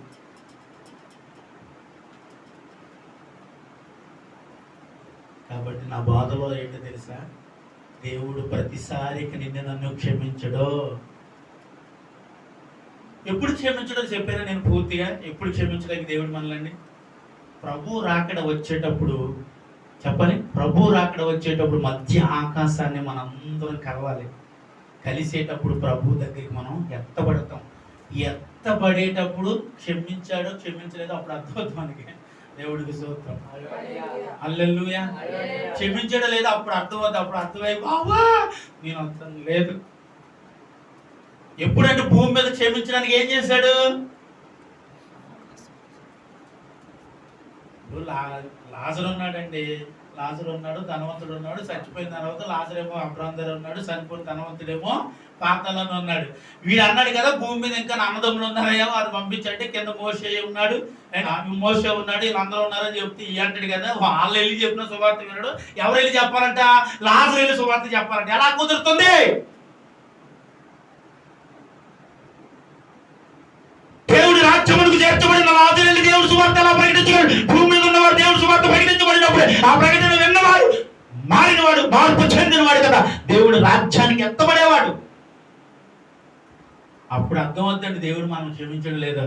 కాబట్టి నా బాధలో ఏంటో తెలుసా? దేవుడు ప్రతిసారికి నిన్ను నన్ను క్షమించడో. ఎప్పుడు క్షమించడో చెప్పాను నేను పూర్తిగా. ఎప్పుడు క్షమించడానికి దేవుడు మనల్ని ప్రభు రాకడ వచ్చేటప్పుడు చెప్పాలి. ప్రభు రాకడ వచ్చేటప్పుడు మధ్య ఆకాశాన్ని మనందరం కలవాలి. కలిసేటప్పుడు ప్రభు దగ్గరికి మనం ఎత్తబడతాం. ఎత్తబడేటప్పుడు క్షమించాడో క్షమించలేదో అప్పుడు అర్థమవుతుంది మనకి. దేవుడికి స్తోత్రం, హల్లెలూయా. క్షమించడం లేదో అప్పుడు అర్థమవుతుంది. అప్పుడు అర్థమై బావా నేను అర్థం లేదు. ఎప్పుడంటే భూమి మీద క్షమించడానికి ఏం చేశాడు? లాజరు ఉన్నాడండి, లాజరు ఉన్నాడు, ధనవంతుడు ఉన్నాడు. చచ్చిపోయిన తర్వాత లాజరేమో అబ్రహాం దగ్గర ఉన్నాడు, చనిపోయిన ధనవంతుడేమో పాతాళంలో ఉన్నాడు. వీడు అన్నాడు కదా, భూమి మీద ఇంకా అన్నదమ్ములు ఉన్నారయ్యా వారు పంపించంటే, కింద మోషే ఉన్నాడు, మోషే ఉన్నాడు, వీళ్ళందరూ ఉన్నారని చెప్తే ఈ అంటాడు కదా. వాళ్ళు వెళ్ళి చెప్పిన సువార్త విన్నాడు. ఎవరు వెళ్ళి చెప్పాలంట? లాజరు వెళ్ళి సువార్త చెప్పాలంట. ఎలా కుదురుతుంది? దేవుడి రాజ్యములకు చేర్చబడిన లాజరు వెళ్ళి దేవుడి సువార్త ఎలా ప్రకటించాడు? భూమి మీద ఉన్నవాడు దేవుడి సువార్త ప్రకటించబడినప్పుడు ఆ ప్రకటన విన్నవాడు, మారినవాడు, మార్పు చెందినవాడు కదా దేవుడు రాజ్యానికి ఎత్తబడేవాడు. అప్పుడు అర్థమవుతుందండి దేవుడు మనం క్షమించడం లేదా.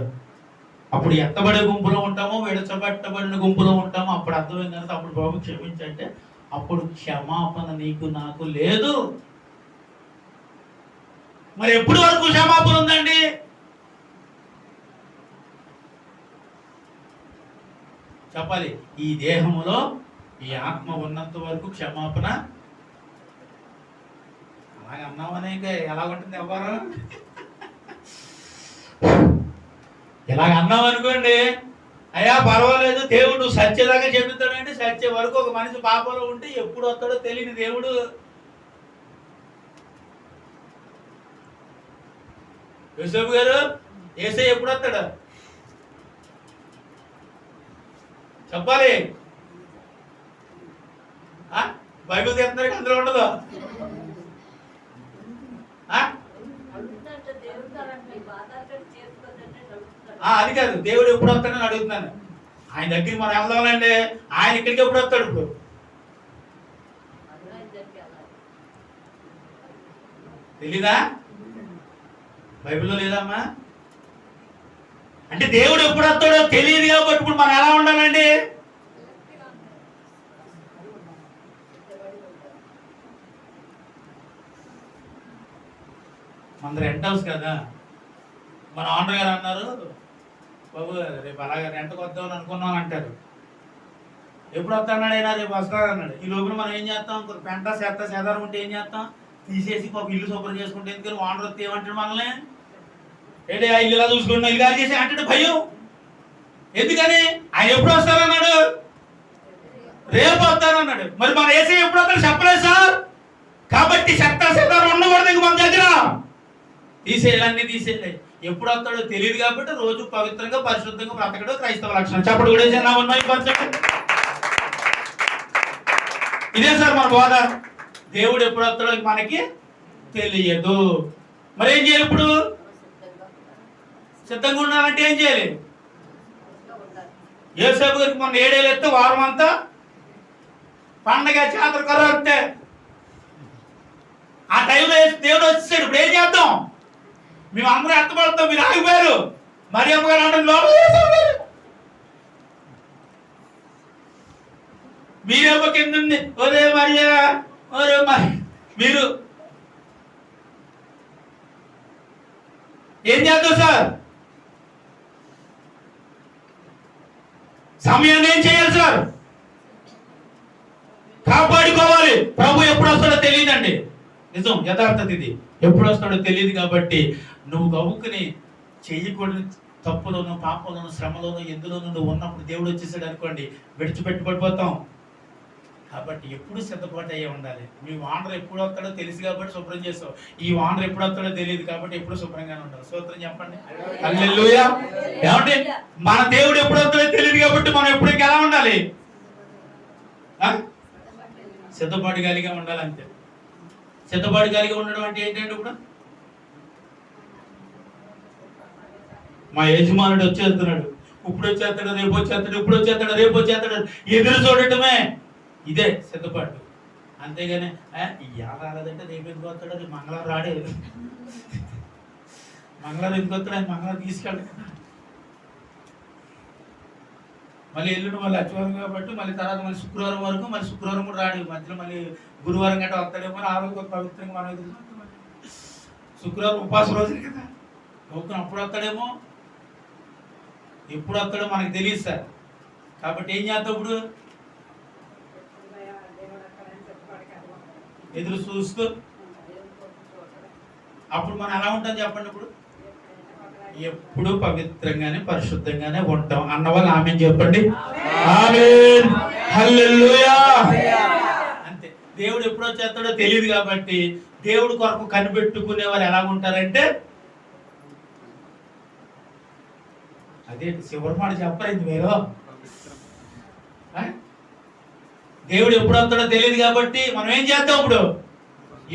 అప్పుడు ఎత్తబడే గుంపులో ఉంటామో, విడచబట్టబడిన గుంపులో ఉంటామో. అప్పుడు అర్థమైంది తర్వాత అప్పుడు బాబు క్షమించంటే అప్పుడు క్షమాపణ నీకు నాకు లేదు. మరి ఎప్పుడు వరకు క్షమాపణ ఉందండి? చెప్పాలి. ఈ దేహములో ఈ ఆత్మ ఉన్నంత వరకు క్షమాపణ. అలాగే అన్నామనే ఇంకా ఎలా ఉంటుంది ఎవరు? ఇలాగ అన్నాం అనుకోండి, అయ్యా పర్వాలేదు దేవుడు నువ్వు సత్యదాకా చెబుతాడంటే సత్య వరకు ఒక మనిషి పాపంలో ఉంటే ఎప్పుడు వస్తాడో తెలియని దేవుడు. యూసఫ్ గారు ఏసై ఎప్పుడు వస్తాడు చెప్పాలి. బైబిల్ తీస్తున్నారు అందులో ఉండదు. అది కాదు, దేవుడు ఎప్పుడు వస్తాడని అడుగుతున్నాను. ఆయన దగ్గరికి మనం వెళ్దామండి, ఆయన ఇక్కడికి ఎప్పుడు వస్తాడు? ఇప్పుడు తెలీదా? బైబిల్లో లేదమ్మా. అంటే దేవుడు ఎప్పుడు వస్తాడో తెలియదు కాబట్టి ఇప్పుడు మనం ఎలా ఉండాలండి? మన రెంట్ హౌస్ కదా. మన ఓనర్ గారు అన్నారు, బాబు రేపు అలాగే రెంట్కి వద్దామని అనుకున్నాం అంటారు. ఎప్పుడు వస్తాడు అయినా రేపు వస్తాడు అన్నాడు. ఈ లోపల మనం ఏం చేస్తాం? పెంట చెత్త సేదారం ఉంటే ఏం చేస్తాం? తీసేసి ఒక ఇల్లు శుభ్రం చేసుకుంటే ఎందుకని ఓనర్ వస్తే ఏమంటాడు మనల్ని? ఏంటి ఆ ఇల్లు ఇలా చూసుకుంటున్నా, ఇల్లు కాదు చేసి అంటే భయం. ఎందుకని? ఆయన ఎప్పుడు వస్తారన్నాడు? రేపు వస్తారన్నాడు. మరి మన ఏసీ ఎప్పుడు వస్తాడు చెప్పలేదు సార్. కాబట్టి చెత్త సేదారం ఉండకూడదు ఇంక మన దగ్గర. తీసేయాలన్నీ తీసేయాలి. ఎప్పుడు వస్తాడో తెలియదు కాబట్టి రోజు పవిత్రంగా పరిశుద్ధంగా బ్రతకడం క్రైస్తవ లక్షణం. చెప్పడు కూడా ఏదైనా ఉన్నాయి పరిచయం. ఇదే సార్ మన బోధ. దేవుడు ఎప్పుడు వస్తాడో మనకి తెలియదు. మరి ఏం చేయాలి? ఇప్పుడు సిద్ధంగా ఉండాలంటే ఏం చేయాలి? యేసేపు గారికి మొన్న 7 ఏళ్ళు ఎత్తే వారం అంతా పండగ జాతర కర్ర వస్తే ఆ టైంలో దేవుడు వచ్చేసాడు. ఇప్పుడు ఏం చేద్దాం? మేము అందరూ ఎత్తపడతాం, మీరు ఆగిపోయారు. మరి అమ్మగారు అంటే మీరేమో కింద ఒరే మరియా ఒరే మరి మీరు ఏం చేద్దాం సార్? సమయాన్ని ఏం చేయాలి సార్? కాపాడుకోవాలి. ప్రభు ఎప్పుడు వస్తాడో తెలియదండి. నిజం, యథార్థత ఇది. ఎప్పుడు వస్తాడో తెలియదు కాబట్టి నువ్వు గవుకుని చెయ్యకూడని తప్పులోను పాపంలోను శ్రమలోను ఎందులోనూ నువ్వు ఉన్నప్పుడు దేవుడు వచ్చేసాడు అనుకోండి, విడిచిపెట్టి పడిపోతాం. కాబట్టి ఎప్పుడు సిద్ధపాటు అయ్యే ఉండాలి. మీ వానరు ఎప్పుడు వస్తాడో తెలుసు కాబట్టి శుభ్రం చేస్తావు. ఈ వానరు ఎప్పుడు వస్తాడో తెలియదు కాబట్టి ఎప్పుడు శుభ్రంగానే ఉండాలి. స్తోత్రం చెప్పండి. హల్లెలూయా. ఏమంటే మన దేవుడు ఎప్పుడు వస్తాడో తెలియదు కాబట్టి మనం ఎప్పుడు ఎలా ఉండాలి? సిద్ధపాటు కలిగి ఉండాలి. అంతే. సిద్ధపాటు కలిగి ఉండడం అంటే ఏంటంటే ఇప్పుడు మా యజమానుడు వచ్చేస్తున్నాడు, ఇప్పుడు వచ్చేస్తాడు, రేపు వచ్చేస్తాడు, ఇప్పుడు వచ్చేస్తాడు, రేపు వచ్చేస్తాడు, ఎదురు చూడటమే. ఇదే సిద్ధపాటు. అంతేగాని ఇవాళ రాలేదంటే రేపు ఎందుకు వస్తాడు, రేపు మంగళవారం రాడే, మంగళవారం ఎందుకు వస్తాడు, ఆయన మంగళవారం తీసుకెళ్ళడు కదా, మళ్ళీ ఎల్లుండి మళ్ళీ అచ్చివారం కాబట్టి మళ్ళీ తర్వాత మళ్ళీ శుక్రవారం వరకు, మళ్ళీ శుక్రవారం కూడా రాడు, మధ్యలో మళ్ళీ గురువారం గంట వస్తాడేమో. ఆ రోజు పవిత్రంగా మనం ఎదురు శుక్రవారం ఉపవాస రోజులు కదా, అప్పుడు వస్తాడేమో, ఎప్పుడు వస్తాడో మనకు తెలియదు సార్. కాబట్టి ఏం చేద్దాం? ఇప్పుడు ఎదురు చూస్తూ అప్పుడు మనం ఎలా ఉంటాం చెప్పండి? ఇప్పుడు ఎప్పుడు పవిత్రంగానే పరిశుద్ధంగానే ఉంటాం అన్నవాళ్ళు ఆమె చెప్పండి. ఆమేన్. హల్లెలూయా. అంతే. దేవుడు ఎప్పుడో చేస్తాడో తెలియదు కాబట్టి దేవుడు కొరకు కనిపెట్టుకునే వారు ఎలా ఉంటారంటే, అదే చివరి మాట చెప్పలేదు మీరు. దేవుడు ఎప్పుడు వస్తాడో తెలియదు కాబట్టి మనం ఏం చేద్దాం? ఇప్పుడు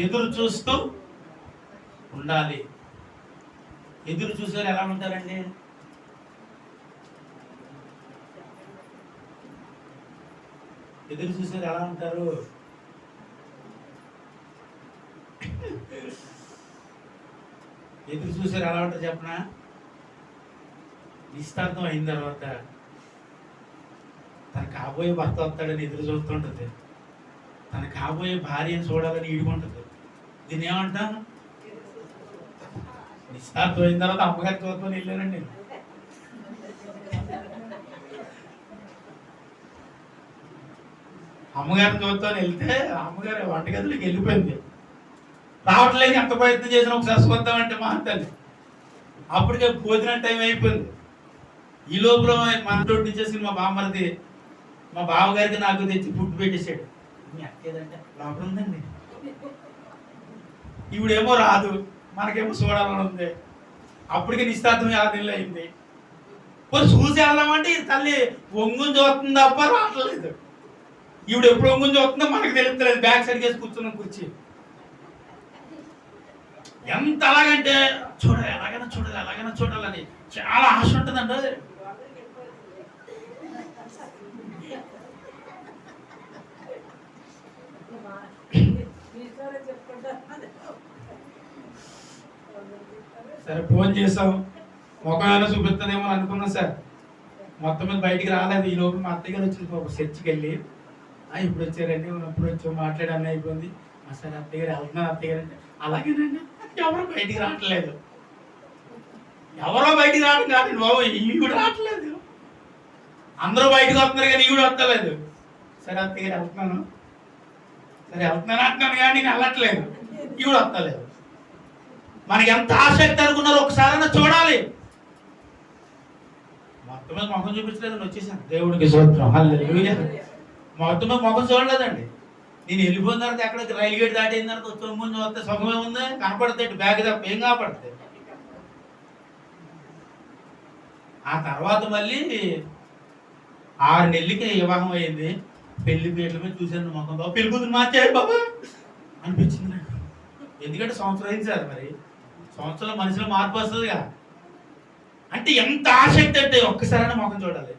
ఎదురు చూస్తూ ఉండాలి. ఎదురు చూసేవారు ఎలా ఉంటారండి? ఎదురు చూసేవారు ఎలా ఉంటారు? ఎదురు చూసేవారు ఎలా ఉంటారు చెప్పనా? నిశ్చితార్థం అయిన తర్వాత తన కాబోయే భర్త వస్తాడని ఎదురు చూస్తుంటది, తన కాబోయే భార్యను చూడాలని ఈడుకుంటుంది. దీన్ని ఏమంటాను? నిశ్చితార్థం అయిన తర్వాత అమ్మగారి చూద్దామని వెళ్ళానండి. అమ్మగారిని చూద్దామని వెళ్తే అమ్మగారు వంటగదిలోకి వెళ్ళిపోయింది. రావట్లేదు. ఎంత ప్రయత్నం చేసినా ఒకసారి చూద్దామంటే మా తల్లి అప్పటికే భోజనం టైం అయిపోయింది. ఈ లోపల మన తోటి చేసి మా బామ్మరిది మా బావగారికి నాకు తెచ్చి ఫుడ్ పెట్టేసాడు. మీ అక్కేదంటే లోపల ఉందండి, ఇవిడేమో రాదు, మనకేమో చూడాలని ఉంది. అప్పటికే నిశ్చితార్థం 6 నెలలు అయింది. కొన్ని చూసి వెళ్దామంటే తల్లి ఒంగుని చూస్తుంది తప్ప రావట్లేదు. ఈవిడ ఎప్పుడు ఒంగుని చూస్తుందో మనకు తెలుస్తలేదు. బ్యాక్ సైడ్ చేసి కూర్చున్నాం కుర్చీ. ఎంత అలాగంటే చూడాలి, ఎలాగైనా చూడాలి, ఎలాగైనా చూడాలని చాలా ఆశ ఉంటుందండి. సరే ఫోన్ చేసాం, ముఖమైనా చూపిస్తుందేమో అనుకున్నాం సార్. మొత్తం మీద బయటికి రాలేదు. ఈ లోపల మా అత్తయ్య గారు వచ్చింది చర్చికి వెళ్ళి, ఇప్పుడు వచ్చారండి, ఇప్పుడు వచ్చి మాట్లాడి అన్నీ అయిపోయింది. సరే అత్తయ్య గారు వెళ్తున్నారు. అత్తయ్య గారు అంటే అలాగేనండి. ఎవరో బయటికి రావట్లేదు. ఎవరో బయటికి రావడం కాదండి బాబు, ఈవిడ రావట్లేదు. అందరూ బయటకు వస్తున్నారు కానీ ఈవిడ వస్తలేదు. సరే అత్తయ్య గారు వెళ్తున్నాను, సరే వెళ్తున్నాను అంటున్నాను కానీ నేను వెళ్ళట్లేదు, ఈవిడ వస్తలేదు. మనకి ఎంత ఆసక్తి అనుకున్నారో ఒకసారైనా చూడాలి. మొత్తం మీద ముఖం చూపించలేదని వచ్చేసాను. దేవుడికి స్తోత్రం. హల్లెలూయా. మొత్తం మీద ముఖం చూడలేదండి. నేను వెళ్ళిపోయిన తర్వాత ఎక్కడికి రైలు గేట్ దాటిన తర్వాత ముందు వస్తే సుఖమే ఉంది, కనపడుతుంది బ్యాగ్ తప్ప ఏం కాపాడుతుంది. ఆ తర్వాత మళ్ళీ 6 నెలలకి వివాహం అయింది. పెళ్లి పీటల మీద చూశాను మొహం, బాబు పెళ్లి కూతురు మార్చాడు బాబా అనిపించింది నాకు. ఎందుకంటే సంవత్సరం అయింది సార్, మరి సంవత్సరంలో మనిషిలో మార్పు వస్తుందిగా. అంటే ఎంత ఆసక్తి అంటే ఒక్కసారైనా మొహం చూడాలి,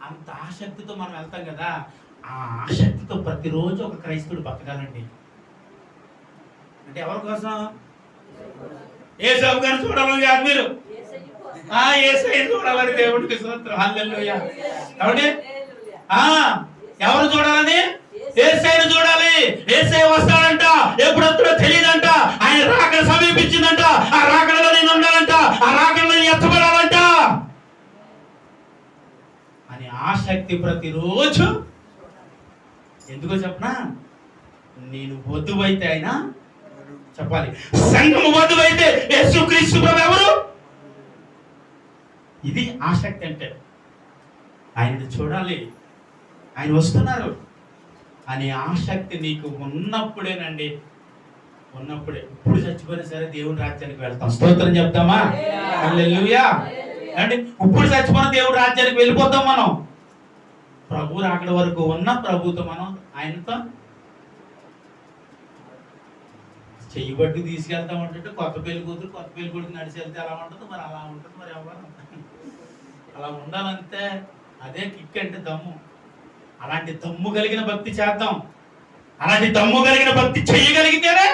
అంత ఆసక్తితో మనం వెళ్తాం కదా. ఆ ఆసక్తితో ప్రతిరోజు ఒక క్రైస్తవుడు బతకాలండి. అంటే ఎవరి కోసం? యేసు గారిని చూడాలని కాదు, మీరు యేసయ్య చూడాలని దేవుడికి స్తోత్రం. హల్లెలూయా. కాబట్టి ఎవరు చూడాలని? యేసయ్యను చూడాలి. యేసయ్య వస్తాడంట, ఎప్పుడు వస్తాడో తెలియదంట. ఆయన రాకడ సమీపించిందంట. ఆ రాకడలో నేను ఉండాలంట, ఆ రాకడలో నేను ఎత్తబడాలంట అని ఆసక్తి ప్రతిరోజు. ఎందుకో చెప్పనా? నేను వధువైతే ఆయన చెప్పాలి, సంఘము వధువైతే యేసుక్రీస్తు ప్రభువు ఎవరు? ఇది ఆసక్తి అంటే. ఆయనను చూడాలి, ఆయన వస్తున్నారు అనే ఆసక్తి నీకు ఉన్నప్పుడేనండి, ఉన్నప్పుడే. ఇప్పుడు చచ్చిపోయినా సరే దేవుని రాజ్యానికి వెళ్తాం. స్తోత్రం చెప్తామా? హల్లెలూయా. అంటే ఇప్పుడు చచ్చిపోయిన దేవుడి రాజ్యానికి వెళ్ళిపోతాం మనం. ప్రభు రాకడ వరకు ఉన్న ప్రభుతో మనం ఆయనతో చెయ్యబట్టి తీసుకెళ్తాం. అంటే కొత్త పెళ్లి కూతురు కొత్త పెళ్లి కొడుకు నడిచి వెళ్తే ఎలా ఉంటుంది? మరి అలా ఉంటుంది. మరి ఎవరు అలా ఉండాలంటే అదే కిక్ అంటే దమ్ము. అలాంటి దమ్ము కలిగిన భక్తి చేద్దాం. అలాంటి దమ్ము కలిగిన భక్తి చేయగలిగితేనే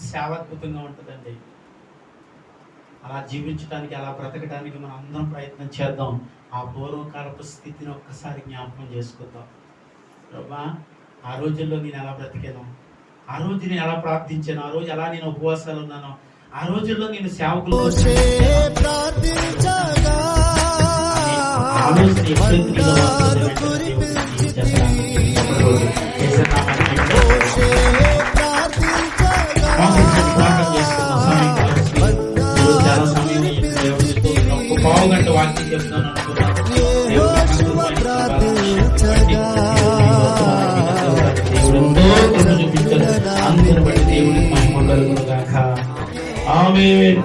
సేవ అద్భుతంగా ఉంటుందండి. అలా జీవించడానికి, అలా బ్రతకడానికి మనం అందరం ప్రయత్నం చేద్దాం. ఆ పూర్వకాలపు స్థితిని ఒక్కసారి జ్ఞాపకం చేసుకుందాం. ప్రభా, ఆ రోజుల్లో నేను ఎలా బ్రతికాను, ఆ రోజు నేను ఎలా ప్రార్థించాను, ఆ రోజు ఎలా నేను ఉపవాసాలు ఉన్నాను, ఆ రోజుల్లో నేను సేవకులు పావుగంట వాక్యం చెప్తాను అనుకున్నాను. దేవుడు చూపించారు. అందరి బట్టి దేవుడికి మహిమ కలుగును గాక. ఆమేన్.